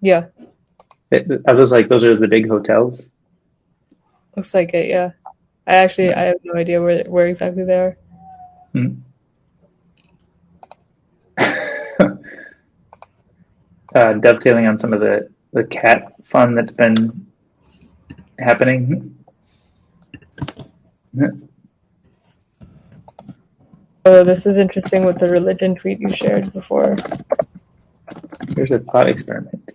Yeah. Are those those are the big hotels? Looks like it, yeah. I have no idea where exactly they are. Dovetailing on some of the cat fun that's been happening. Oh, this is interesting with the religion tweet you shared before. Here's a thought experiment.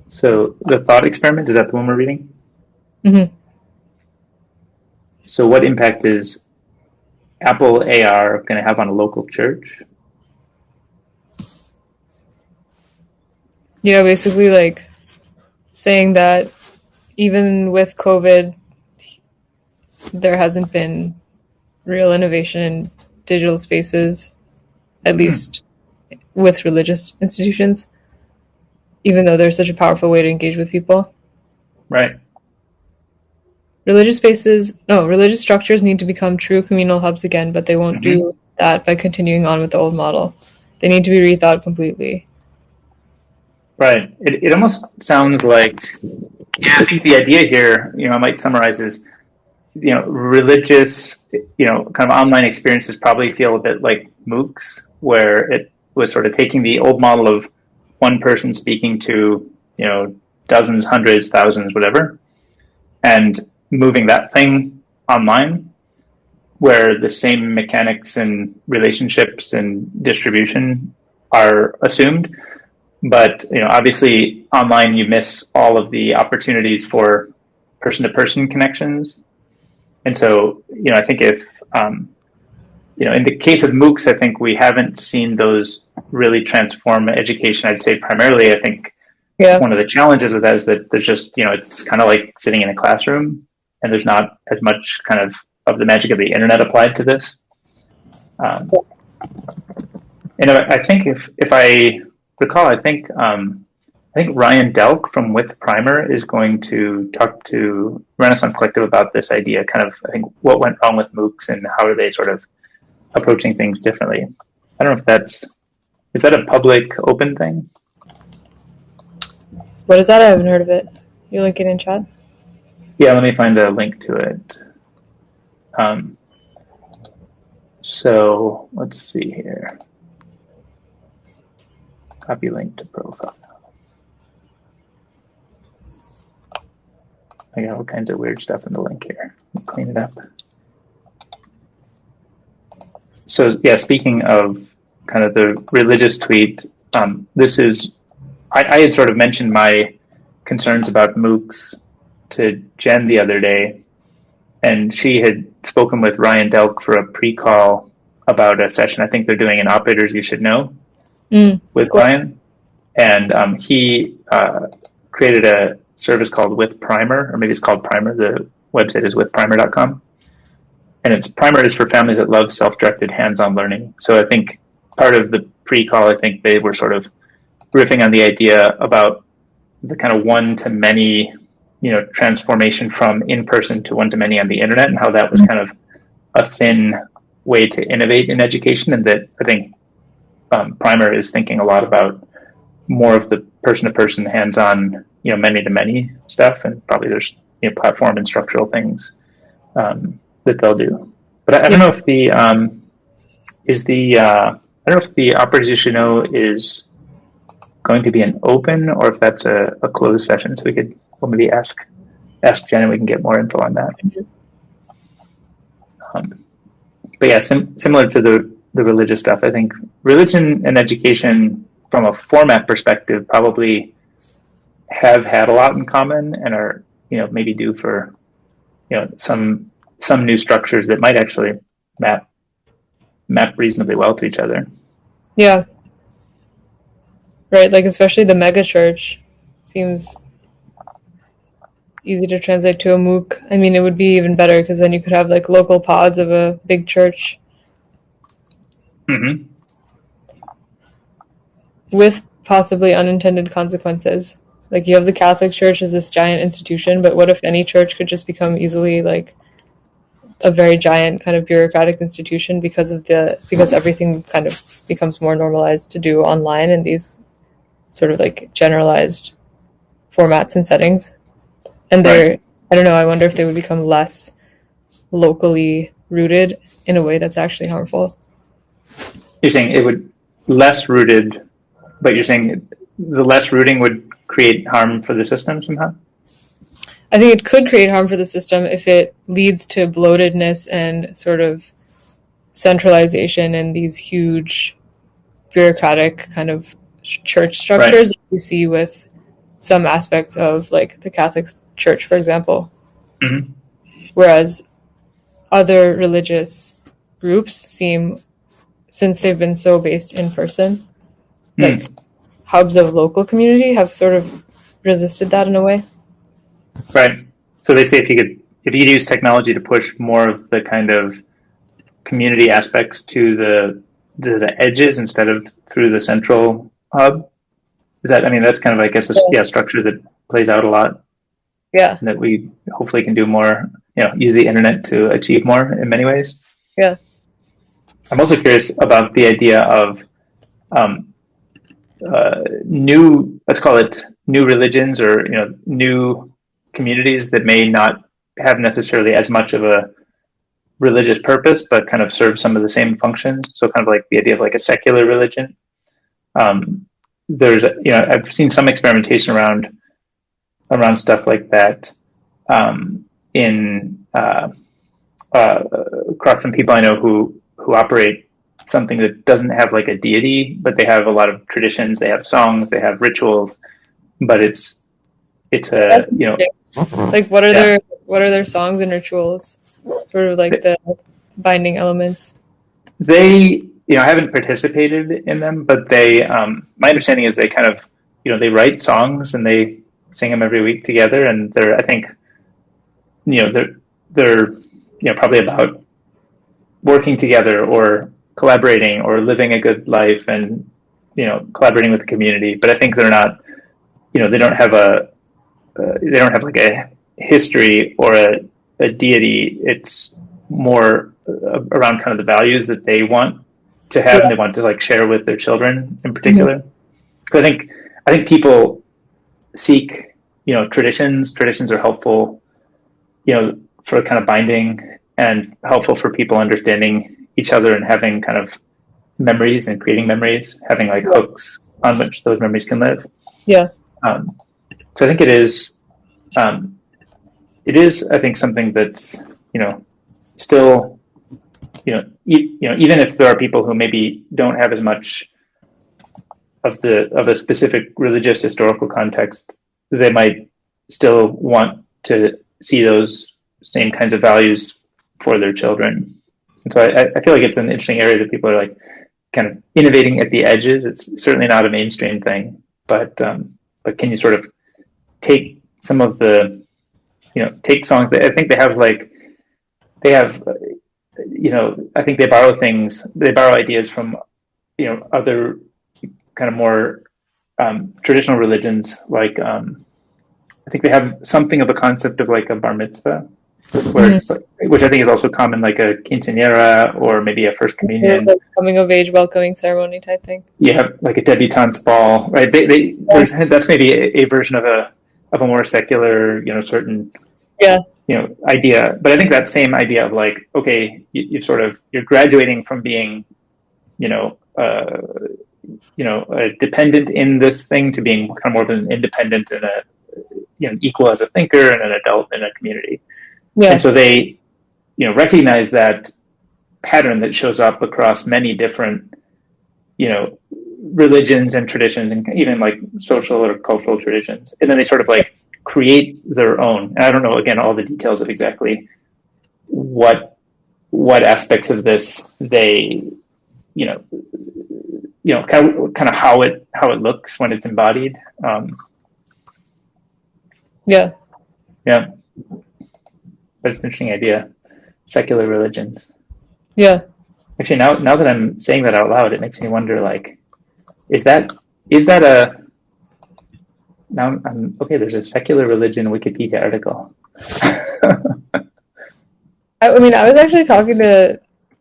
So the thought experiment, is that the one we're reading? Mm-hmm. So what impact is Apple AR going to have on a local church? Yeah, basically saying that even with COVID, there hasn't been real innovation in digital spaces, at least with religious institutions, even though they're such a powerful way to engage with people. Right. Religious structures need to become true communal hubs again, but they won't do that by continuing on with the old model. They need to be rethought completely. Right. It almost sounds like, I think the idea here, I might summarize is, religious, kind of online experiences probably feel a bit like MOOCs, where it was sort of taking the old model of one person speaking to, dozens, hundreds, thousands, whatever, and moving that thing online. where the same mechanics and relationships and distribution are assumed. But obviously, online you miss all of the opportunities for person-to-person connections. And so, I think if in the case of MOOCs, I think we haven't seen those really transform education. I'd say primarily, I think one of the challenges with that is that there's just, it's kind of like sitting in a classroom, and there's not as much kind of the magic of the internet applied to this. And I think if I recall, I think Ryan Delk from With Primer is going to talk to Renaissance Collective about this idea, kind of, I think, what went wrong with MOOCs and how are they sort of approaching things differently. I don't know if is that a public open thing? What is that? I haven't heard of it. You link it in chat? Yeah, let me find a link to it. So let's see here. Copy link to profile. I got all kinds of weird stuff in the link here. Clean it up. So yeah, speaking of kind of the religious tweet, this is, I had sort of mentioned my concerns about MOOCs to Jen the other day, and she had spoken with Ryan Delk for a pre-call about a session I think they're doing in Operators You Should Know with cool. Ryan. And he created a service called With Primer, or maybe it's called Primer. The website is withprimer.com. And Primer is for families that love self-directed hands-on learning. So I think part of the pre-call, I think they were sort of riffing on the idea about the kind of one-to-many, transformation from in-person to one-to-many on the internet, and how that was kind of a thin way to innovate in education. And that I think Primer is thinking a lot about more of the person-to-person, hands-on, many-to-many stuff, and probably there's platform and structural things that they'll do. But I don't know if the I don't know if the Operators You Should Know is going to be an open, or if that's a closed session. So we'll maybe ask Jen, and we can get more info on that. But yeah, similar to the religious stuff, I think religion and education from a format perspective probably have had a lot in common, and are maybe due for some new structures that might actually map reasonably well to each other. Yeah. Right, like especially the mega church seems easy to translate to a MOOC. I mean, it would be even better because then you could have like local pods of a big church. Mm-hmm. With possibly unintended consequences. Like you have the Catholic Church as this giant institution, but what if any church could just become easily like a very giant kind of bureaucratic institution because everything kind of becomes more normalized to do online in these sort of like generalized formats and settings. And I don't know, I wonder if they would become less locally rooted in a way that's actually harmful. You're saying it would less rooted, but you're saying the less rooting would create harm for the system somehow? I think it could create harm for the system if it leads to bloatedness and sort of centralization and these huge bureaucratic kind of church structures you see with some aspects of like the Catholic Church, for example. Mm-hmm. Whereas other religious groups seem, since they've been so based in person, like hubs of local community have sort of resisted that in a way. Right. So they say if you could use technology to push more of the kind of community aspects to the edges instead of through the central hub. That's kind of, I guess, a structure that plays out a lot. Yeah. That we hopefully can do more, use the internet to achieve more in many ways. Yeah. I'm also curious about the idea of new, let's call it new religions, or new communities that may not have necessarily as much of a religious purpose, but kind of serve some of the same functions. So kind of like the idea of like a secular religion. There's I've seen some experimentation around stuff like that in across some people I know who operate something that doesn't have like a deity, but they have a lot of traditions. They have songs, they have rituals, but it's a like what are their songs and rituals? Sort of like the binding elements. They I haven't participated in them, but they my understanding is they kind of they write songs and they sing them every week together, and they're I think they're probably about working together or collaborating or living a good life and collaborating with the community. But I think they're not they don't have like a history or a deity. It's more around kind of the values that they want to have and they want to like share with their children in particular. So I think people seek traditions are helpful for kind of binding and helpful for people understanding each other and having kind of memories and creating memories, having like hooks on which those memories can live. So I think it is I think something that's still even if there are people who maybe don't have as much of a specific religious historical context, they might still want to see those same kinds of values for their children. And so I feel like it's an interesting area that people are like kind of innovating at the edges. It's certainly not a mainstream thing, but can you sort of take some of the take songs that I think they have I think they borrow ideas from other kind of more traditional religions, like I think they have something of a concept of like a bar mitzvah, where it's like, which I think is also common, like a quinceañera or maybe a first communion, like coming of age welcoming ceremony type thing. Yeah, like a debutante's ball, right? That's maybe a version of a more secular, certain idea. But I think that same idea of like, okay, you're graduating from being, a dependent in this thing to being kind of more of an independent and equal as a thinker and an adult in a community. And so they, recognize that pattern that shows up across many different, religions and traditions and even like social or cultural traditions. And then they sort of like create their own. And I don't know, again, all the details of exactly what aspects of this they, kind of how it looks when it's embodied. Yeah. But it's an interesting idea. Secular religions. Yeah. Actually, now that I'm saying that out loud, it makes me wonder, like, is that a now I'm okay, there's a secular religion Wikipedia article. I mean, I was actually talking to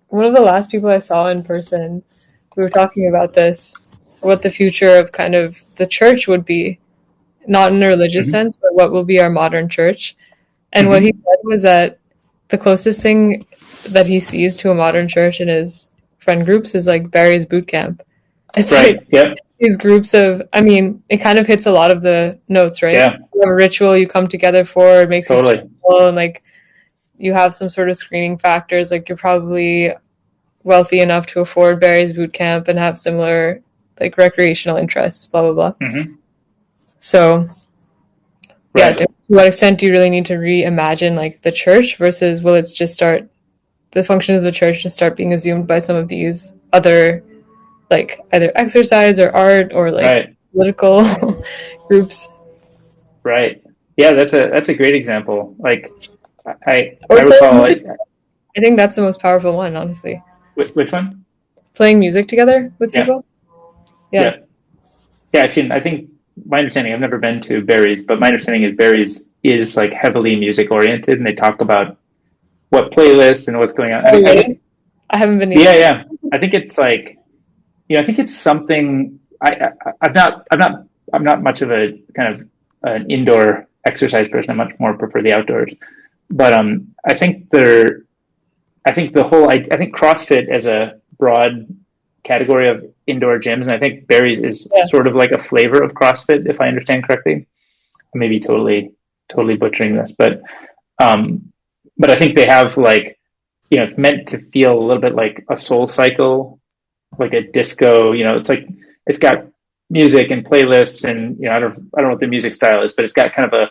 one of the last people I saw in person. We were talking about this, what the future of kind of the church would be, not in a religious sense, but what will be our modern church. And what he said was that the closest thing that he sees to a modern church in his friend groups is like Barry's boot camp. It's like these groups of, I mean, it kind of hits a lot of the notes, right? Yeah. You have a ritual you come together for, it makes you feel, and like you have some sort of screening factors, like you're probably wealthy enough to afford Barry's boot camp and have similar like recreational interests, blah blah blah. So to what extent do you really need to reimagine like the church versus will it just start the function of the church to start being assumed by some of these other like either exercise or art or like political groups? Right. Yeah, that's a great example. Like I recall I think that's the most powerful one, honestly. Which one? Playing music together with people? Yeah, actually, I think my understanding, I've never been to Barry's, but my understanding is Barry's is like heavily music oriented, and they talk about what playlists and what's going on. I haven't been either. Yeah. I think it's like, I think it's something. I'm not much of a kind of an indoor exercise person. I much more prefer the outdoors. But I think I think CrossFit as a broad category of indoor gyms, and I think Barry's is sort of like a flavor of CrossFit, if I understand correctly. I may be totally butchering this, but I think they have like it's meant to feel a little bit like a Soul Cycle, like a disco. It's like it's got music and playlists, and I don't know what the music style is, but it's got kind of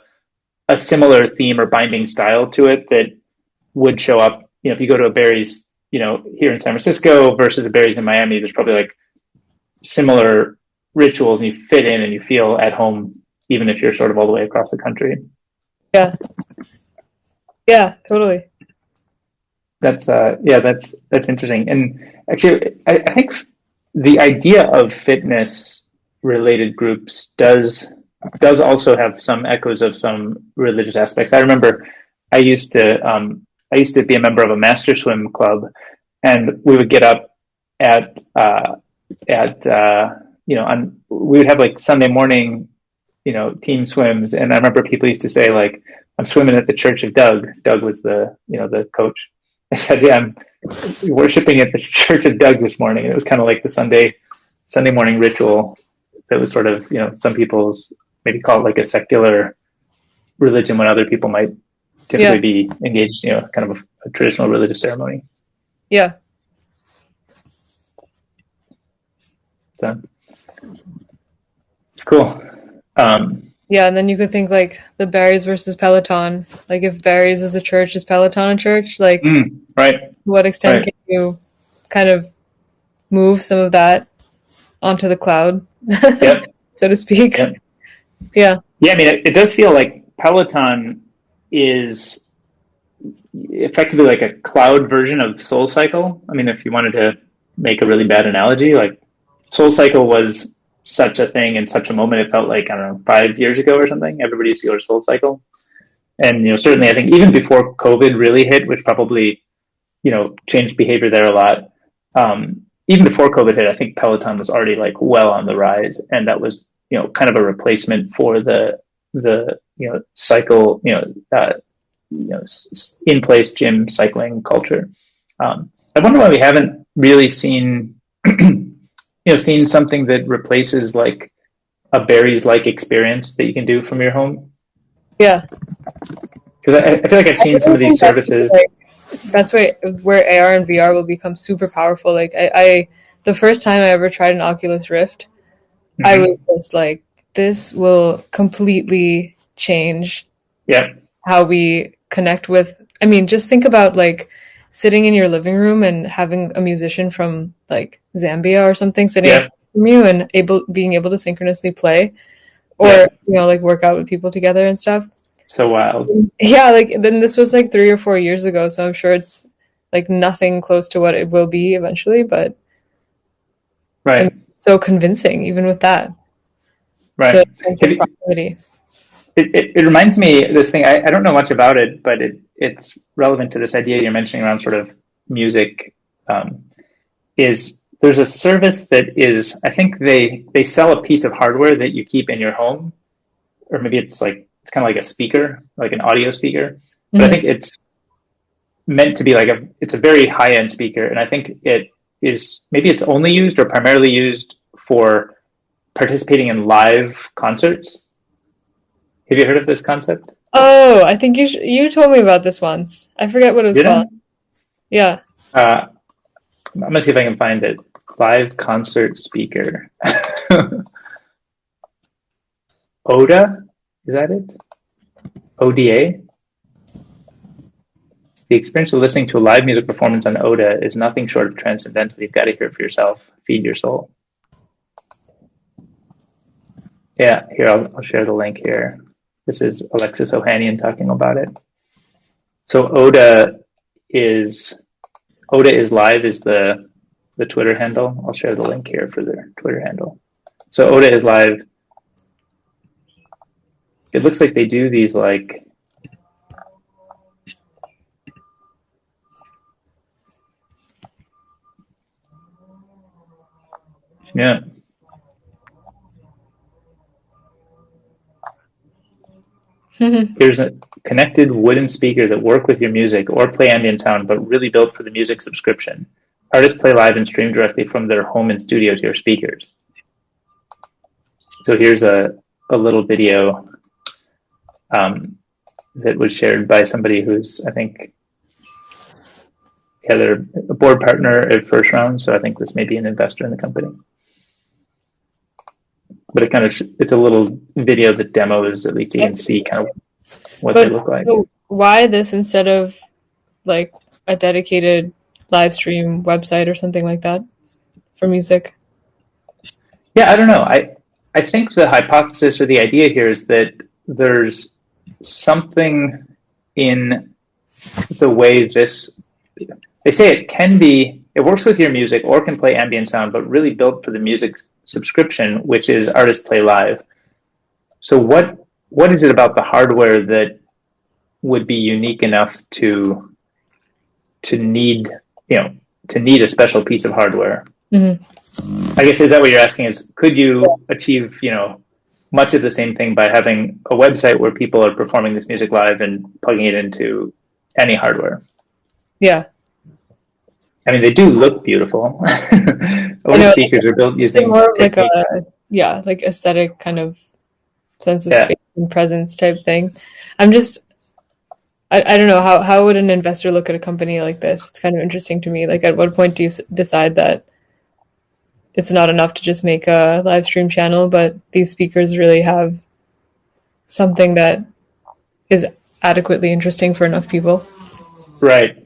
a similar theme or binding style to it that would show up. If you go to a Barry's, here in San Francisco versus a Barry's in Miami, there's probably like similar rituals, and you fit in and you feel at home, even if you're sort of all the way across the country. Yeah. Yeah, totally. That's interesting. And actually, I think the idea of fitness related groups does also have some echoes of some religious aspects. I remember I used to be a member of a master swim club, and we would get up at we would have like Sunday morning, team swims. And I remember people used to say, like, I'm swimming at the Church of Doug. Doug was the coach. I said, yeah, I'm worshiping at the Church of Doug this morning. And it was kind of like the Sunday morning ritual that was sort of, some people's maybe call it like a secular religion, when other people might typically be engaged, kind of a traditional religious ceremony. Yeah. So it's cool. Yeah, and then you could think like the Barry's versus Peloton. Like if Barry's is a church, is Peloton a church? Like, right. To what extent can you kind of move some of that onto the cloud, so to speak? Yep. Yeah. Yeah, I mean, it does feel like Peloton is effectively like a cloud version of Soul Cycle. I mean, if you wanted to make a really bad analogy, like Soul Cycle was such a thing in such a moment. It felt like, I don't know, 5 years ago or something. Everybody used to go to Soul Cycle. And, certainly I think even before COVID really hit, which probably, changed behavior there a lot. Even before COVID hit, I think Peloton was already like well on the rise. And that was, kind of a replacement for the cycle, in place gym cycling culture. I wonder why we haven't really seen seen something that replaces like a Barry's like experience that you can do from your home. Yeah. Because I feel like I've seen some of these services. That's where AR and VR will become super powerful. Like I the first time I ever tried an Oculus Rift, I was just like, this will completely change how we connect with. I mean, just think about like sitting in your living room and having a musician from like Zambia or something sitting from you and being able to synchronously play, or like work out with people together and stuff. So wild. Yeah, like then this was like 3 or 4 years ago, so I'm sure it's like nothing close to what it will be eventually, but so convincing even with that. Right. The it reminds me of this thing. I don't know much about it, but it's relevant to this idea you're mentioning around sort of music. Is there's a service that is, I think they sell a piece of hardware that you keep in your home, or maybe it's kind of like a speaker, like an audio speaker. But I think it's meant to be like it's a very high end speaker, and I think it is maybe it's only used or primarily used for participating in live concerts. Have you heard of this concept? Oh, I think you told me about this once. I forget what it was called. Yeah. I'm gonna see if I can find it. Live concert speaker. ODA? Is that it? ODA? The experience of listening to a live music performance on ODA is nothing short of transcendental. You've got to hear it for yourself. Feed your soul. Yeah, here, I'll share the link here. This is Alexis Ohanian talking about it. So ODA is live is the Twitter handle. I'll share the link here for their Twitter handle. So ODA is live. It looks like they do these like Here's a connected wooden speaker that work with your music or play ambient sound, but really built for the music subscription. Artists play live and stream directly from their home and studio to your speakers. So here's a little video that was shared by somebody who's, I think, yeah, they're a board partner at first round, so I think this may be an investor in the company. But it kind of it's a little video that demos, at least you can see kind of what they look like. So why this instead of like a dedicated live stream website or something like that for music? Yeah, I don't know. I think the hypothesis or the idea here is that there's something in the way this, they say it works with your music or can play ambient sound, but really built for the music subscription, which is artists play live. So what is it about the hardware that would be unique enough to need, to need a special piece of hardware? Mm-hmm. I guess, is that what you're asking, is could you achieve, much of the same thing by having a website where people are performing this music live and plugging it into any hardware? Yeah. I mean, they do look beautiful. All speakers are built using more techniques. like aesthetic kind of sense of space and presence type thing. I'm just, I don't know, how would an investor look at a company like this? It's kind of interesting to me. Like, at what point do you decide that it's not enough to just make a live stream channel, but these speakers really have something that is adequately interesting for enough people? Right.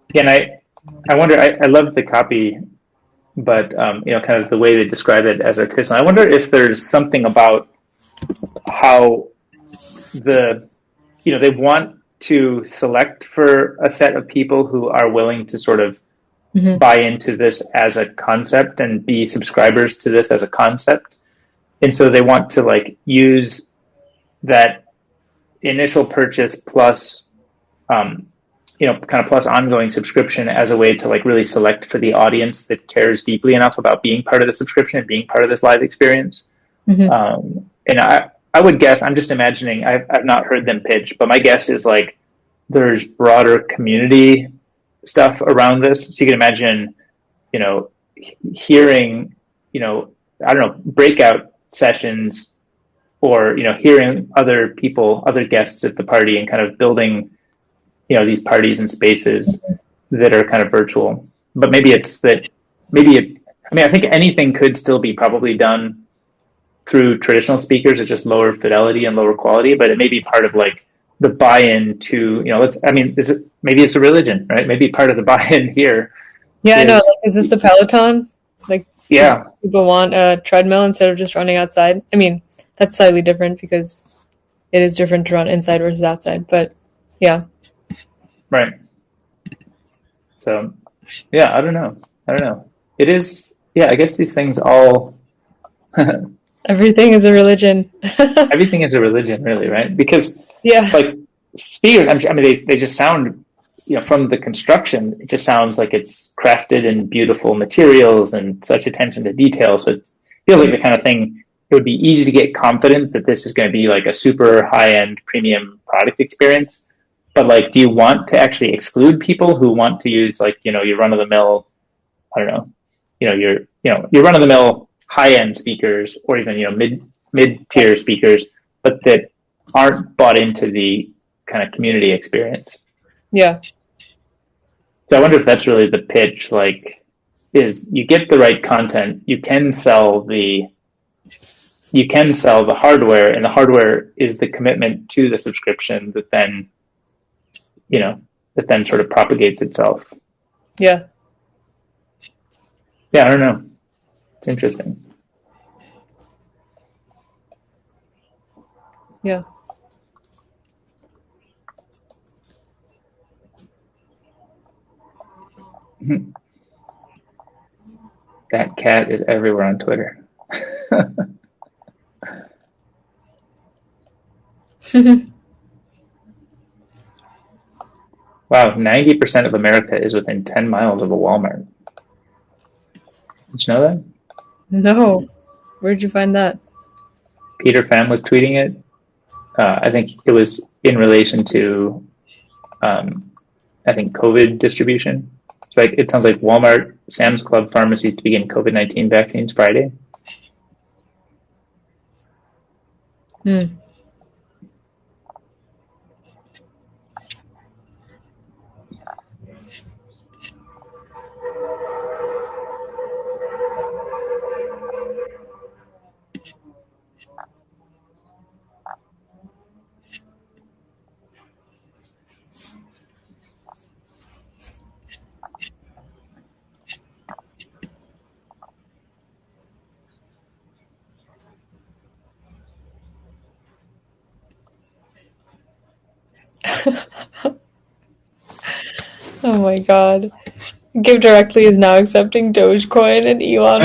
Again, I wonder, I love the copy, but, kind of the way they describe it as artisanal. I wonder if there's something about how they want to select for a set of people who are willing to sort of buy into this as a concept and be subscribers to this as a concept. And so they want to like use that initial purchase plus, kind of plus ongoing subscription as a way to like really select for the audience that cares deeply enough about being part of the subscription and being part of this live experience. And I would guess, I'm just imagining, I've not heard them pitch, but my guess is like there's broader community stuff around this. So you can imagine, hearing, I don't know, breakout sessions or, hearing other people, other guests at the party and kind of building, these parties and spaces that are kind of virtual. But maybe it's that, I think anything could still be probably done through traditional speakers at just lower fidelity and lower quality, but it may be part of like the buy-in to, maybe it's a religion, right? Maybe part of the buy-in here. Yeah, I know. Like, is this the Peloton? Like, yeah, people want a treadmill instead of just running outside. I mean, that's slightly different because it is different to run inside versus outside, but yeah. Right. So, yeah, I don't know. It is, I guess these things all... Everything is a religion. Everything is a religion, really, right? Because, yeah, like, speakers, I mean, they just sound, from the construction, it just sounds like it's crafted in beautiful materials and such attention to detail. So it feels like the kind of thing, it would be easy to get confident that this is going to be like a super high-end premium product experience. But like, do you want to actually exclude people who want to use like, your run-of-the-mill, I don't know, your run-of-the-mill high-end speakers or even, mid-tier speakers, but that aren't bought into the kind of community experience? Yeah. So I wonder if that's really the pitch, like, is you get the right content, you can sell the hardware, and the hardware is the commitment to the subscription that then, sort of propagates itself. Yeah. Yeah, I don't know. It's interesting. Yeah. That cat is everywhere on Twitter. Wow, 90% of America is within 10 miles of a Walmart. Did you know that? No. Where'd you find that? Peter Pham was tweeting it. I think it was in relation to, COVID distribution. It's like, it sounds like Walmart, Sam's Club pharmacies to begin COVID-19 vaccines Friday. Oh my god. Give Directly is now accepting Dogecoin, and Elon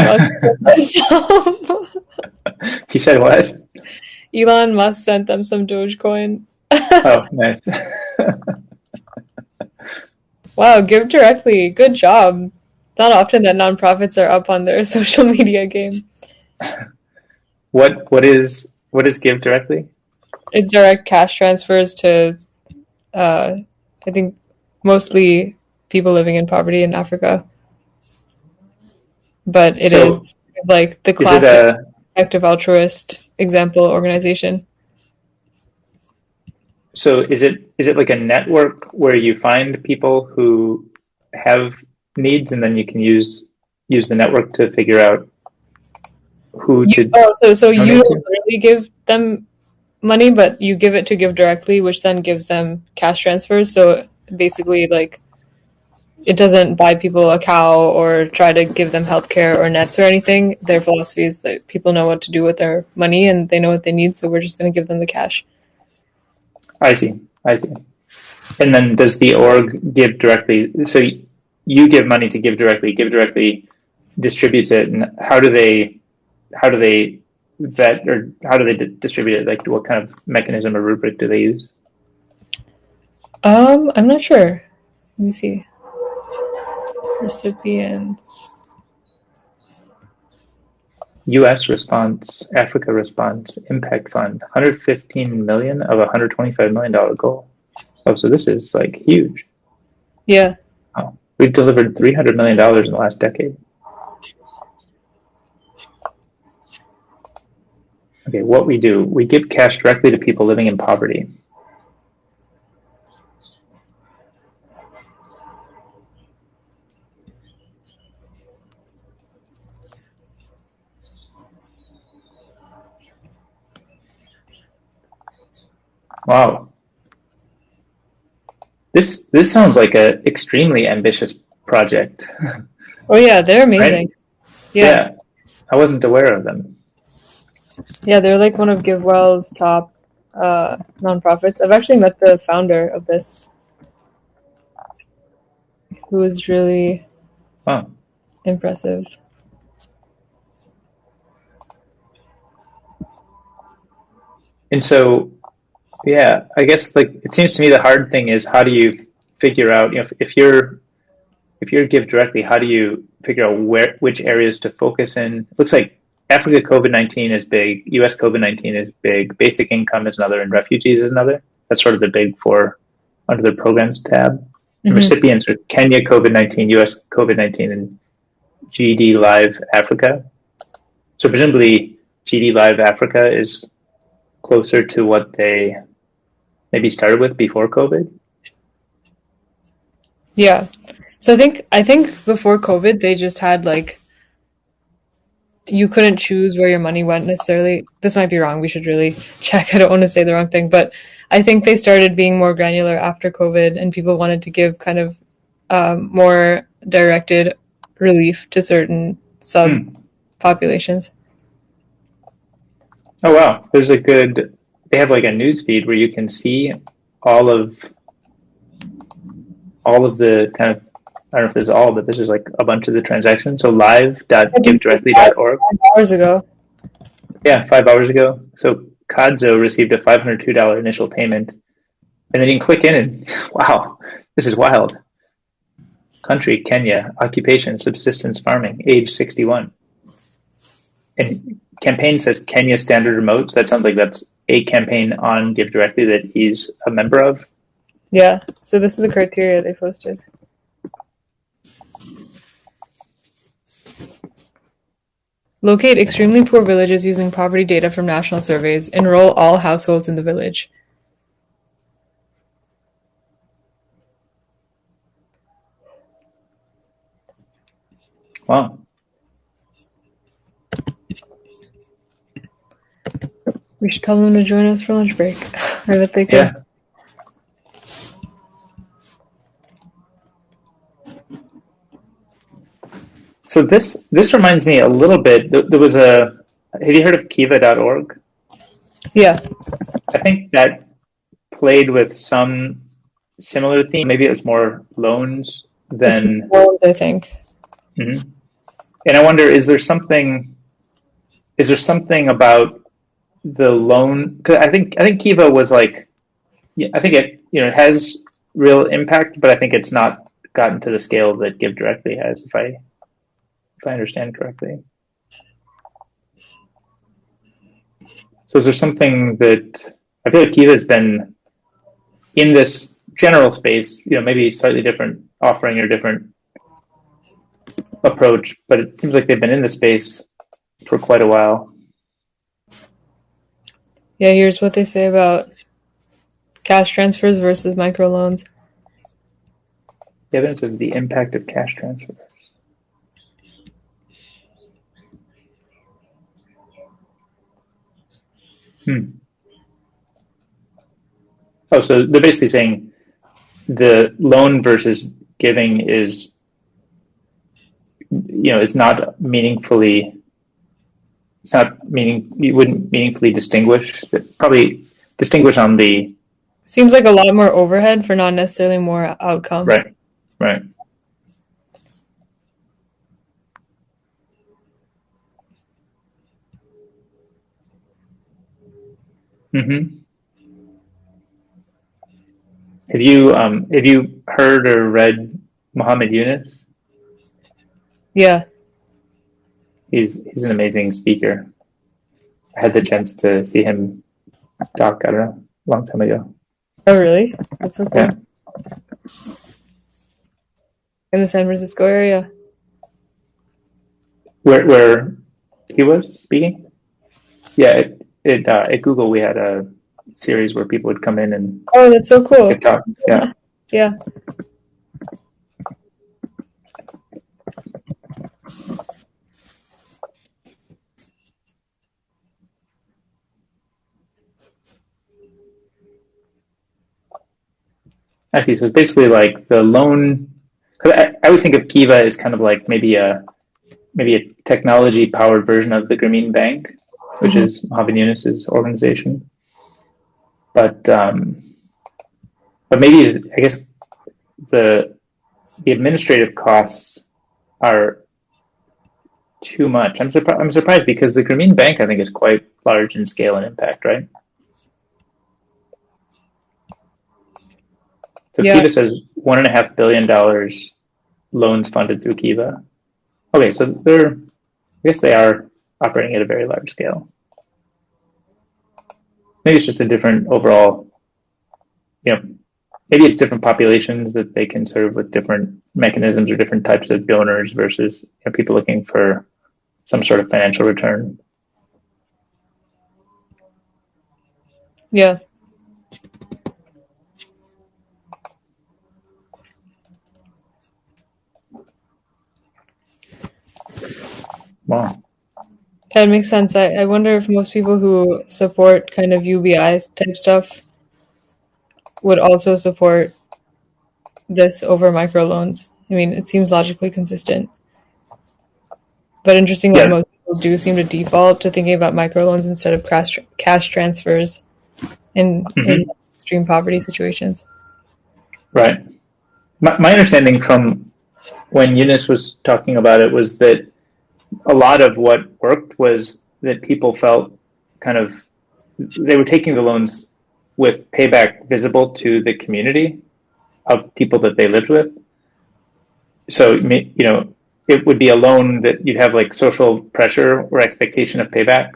Musk sent them some. He said what? Elon Musk sent them some Dogecoin. Oh, nice. Wow, Give Directly. Good job. It's not often that nonprofits are up on their social media game. What is Give Directly? It's direct cash transfers to, I think, mostly people living in poverty in Africa. But it So, is like the Is it classic a active altruist example organization. so is it like a network where you find people who have needs and then you can use the network to figure out who to So you donate don't to? really give them money, but you give it to Give Directly, which then gives them cash transfers. So basically, like, it doesn't buy people a cow or try to give them healthcare or nets or anything. Their philosophy is that people know what to do with their money and they know what they need, so we're just going to give them the cash. I see. And then does the org Give Directly? So you give money to Give Directly. Give Directly distributes it, and how do they vet, or how do they distribute it? Like, what kind of mechanism or rubric do they use? I'm not sure. Let me see. Recipients. U.S. response, Africa response, Impact Fund, 115 million of a $125 million goal. Oh, so this is like huge. Yeah. Oh, we've delivered $300 million in the last decade. Okay, what we do, we give cash directly to people living in poverty. Wow. This sounds like a extremely ambitious project. Oh yeah, they're amazing. Right? Yeah. I wasn't aware of them. Yeah, they're like one of GiveWell's top nonprofits. I've actually met the founder of this, who is really Wow. impressive. And so, yeah, I guess like it seems to me the hard thing is how do you figure out, if you're Give Directly, how do you figure out which areas to focus in? It looks like Africa COVID-19 is big, US COVID-19 is big, basic income is another, and refugees is another. That's sort of the big four under the programs tab. Mm-hmm. Recipients are Kenya COVID-19, US COVID-19, and GD Live Africa. So presumably GD Live Africa is closer to what they maybe started with before COVID. Yeah. So I think before COVID they just had like, you couldn't choose where your money went necessarily. This might be wrong. We should really check. I don't want to say the wrong thing, but I think they started being more granular after COVID, and people wanted to give kind of more directed relief to certain sub populations. Oh wow, they have like a news feed where you can see all of the kind of, I don't know if this is all, but this is like a bunch of the transactions. So live.givedirectly.org. 5 hours ago. Yeah, 5 hours ago. So Kadzo received a $502 initial payment. And then you can click in and, wow, this is wild. Country, Kenya. Occupation, subsistence farming. Age 61. And campaign says Kenya Standard Remote. So that sounds like that's a campaign on Give Directly that he's a member of. Yeah, so this is the criteria they posted. Locate extremely poor villages using poverty data from national surveys. Enroll all households in the village. Wow. We should tell them to join us for lunch break. I bet they could. Yeah. So this reminds me a little bit. There was have you heard of Kiva.org? Yeah. I think that played with some similar theme. Maybe it was more loans than loans, I think. Mm-hmm. And I wonder, is there something about the loan? Because I think Kiva was like, yeah, I think it has real impact, but I think it's not gotten to the scale that Give Directly has, if I understand correctly. So is there something that I feel like Kiva has been in this general space, maybe slightly different offering or different approach, but it seems like they've been in the space for quite a while. Yeah, here's what they say about cash transfers versus microloans. Evidence of the impact of cash transfers. Oh, so they're basically saying the loan versus giving is, it's not meaningfully. You wouldn't meaningfully distinguish. Probably distinguish on the. Seems like a lot more overhead for not necessarily more outcome. Right. Mm-hmm. Have you heard or read Muhammad Yunus? Yeah. He's an amazing speaker. I had the chance to see him talk, I don't know, a long time ago. Oh, really? That's so cool. Yeah. In the San Francisco area. Where he was speaking? Yeah, at Google we had a series where people would come in and that's so cool. give talks. Yeah. Yeah. I see. So it's basically like the loan. Cause I always think of Kiva as kind of like maybe a technology powered version of the Grameen Bank, which is Muhammad Yunus's organization. But maybe I guess the administrative costs are too much. I'm surprised because the Grameen Bank I think is quite large in scale and impact, right? So Yeah. Kiva says $1.5 billion loans funded through Kiva. Okay, so I guess they are operating at a very large scale. Maybe it's just a different overall, maybe it's different populations that they can serve with different mechanisms or different types of donors versus people looking for some sort of financial return. Yeah. Wow. That makes sense. I wonder if most people who support kind of UBI type stuff would also support this over microloans. I mean, it seems logically consistent. But interesting that most people do seem to default to thinking about microloans instead of cash transfers in extreme poverty situations. Right. My understanding from when Yunus was talking about it was that a lot of what worked was that people felt they were taking the loans with payback visible to the community of people that they lived with. So, it would be a loan that you'd have like social pressure or expectation of payback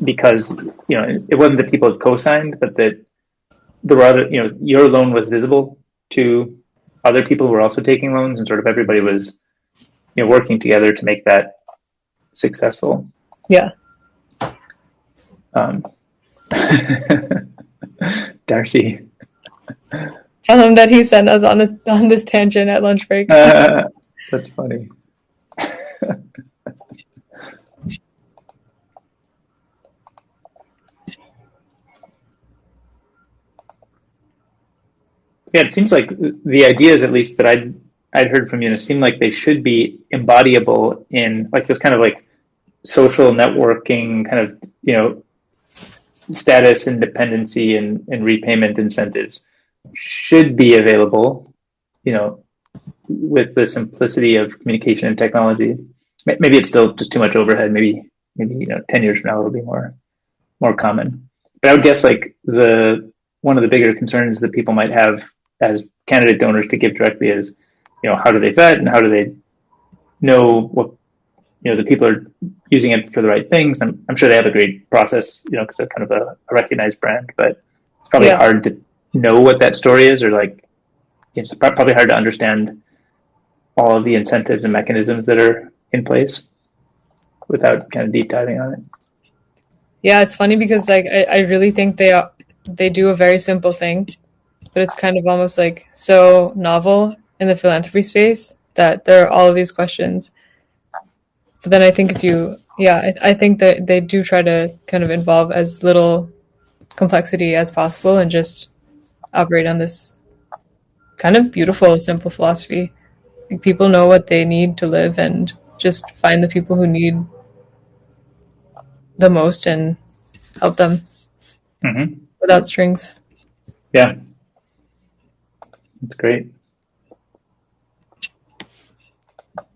because, it wasn't that people had co-signed, but that there were other, your loan was visible to other people who were also taking loans, and sort of everybody was, working together to make that successful. Yeah. Darcy. Tell him that he sent us on this tangent at lunch break. That's funny. Yeah, it seems like the ideas, at least that I'd heard from Yunus, seem like they should be embodiable in like this kind of like social networking kind of, status and dependency and repayment incentives. should be available, with the simplicity of communication and technology. Maybe it's still just too much overhead. Maybe 10 years from now it'll be more common. But I would guess like one of the bigger concerns that people might have as candidate donors to give directly is, how do they vet and how do they know what the people are using it for the right things. I'm sure they have a great process, because they're kind of a recognized brand, but it's probably hard to know what that story is, or like it's probably hard to understand all of the incentives and mechanisms that are in place without kind of deep diving on it. Yeah, it's funny because like I really think they do a very simple thing, but it's kind of almost like so novel in the philanthropy space that there are all of these questions. But then I think I think that they do try to kind of involve as little complexity as possible and just operate on this kind of beautiful, simple philosophy. Like people know what they need to live and just find the people who need the most and help them without strings. Yeah, that's great.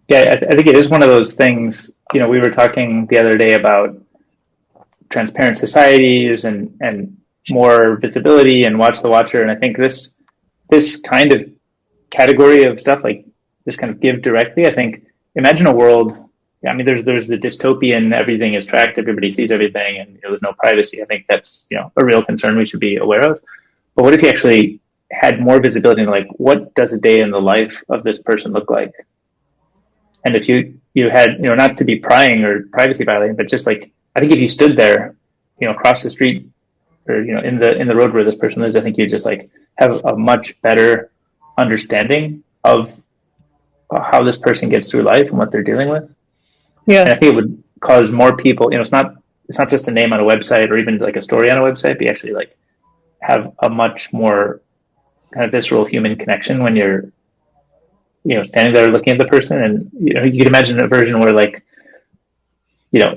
Yeah, I think it is one of those things. We were talking the other day about transparent societies and more visibility and watch the watcher, and I think this kind of category of stuff, like this kind of give directly. I think imagine a world. I mean, there's the dystopian, everything is tracked, everybody sees everything, and there's no privacy. I think that's a real concern we should be aware of. But what if you actually had more visibility into like what does a day in the life of this person look like? And if you had not to be prying or privacy violating, but just like I think if you stood there, across the street or in the road where this person lives, I think you just like have a much better understanding of how this person gets through life and what they're dealing with. Yeah, and I think it would cause more people. It's not just a name on a website or even like a story on a website, but you actually like have a much more kind of visceral human connection when you're standing there looking at the person. And you could imagine a version where like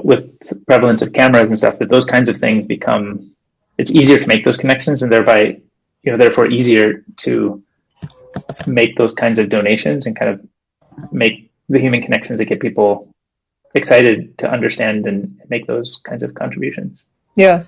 with prevalence of cameras and stuff, that those kinds of things become, it's easier to make those connections, and thereby therefore easier to make those kinds of donations and kind of make the human connections that get people excited to understand and make those kinds of contributions. yeah.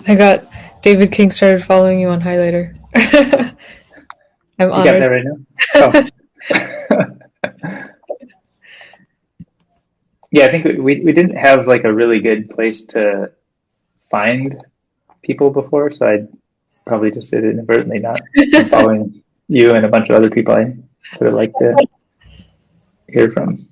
I got David King started following you on Highlighter. I'm You got that honored. right now? Oh. Yeah, I think we didn't have like a really good place to find people before, so I probably just did it inadvertently, not from following you and a bunch of other people I would have liked to hear from.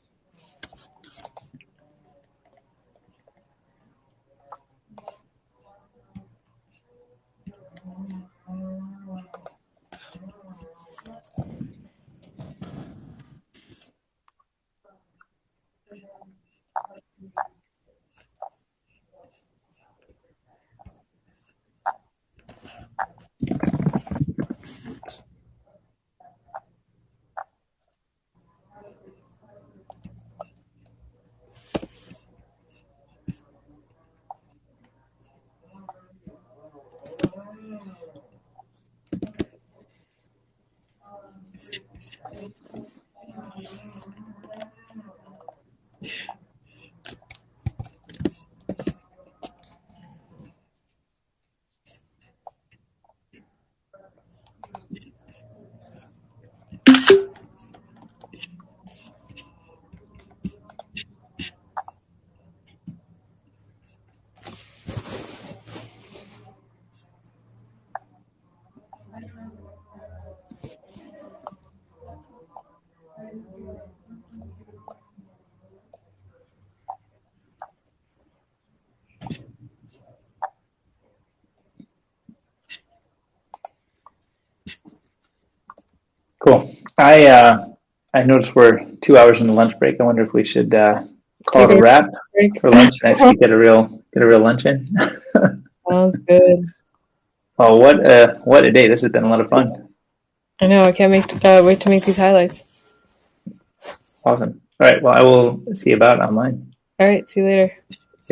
Cool. I noticed we're 2 hours into lunch break. I wonder if we should call Take it a a wrap break. for lunch and actually get a real lunch in. Sounds good. Oh, what a day! This has been a lot of fun. I know. I can't wait to make these highlights. Awesome. All right. Well, I will see you about online. All right. See you later.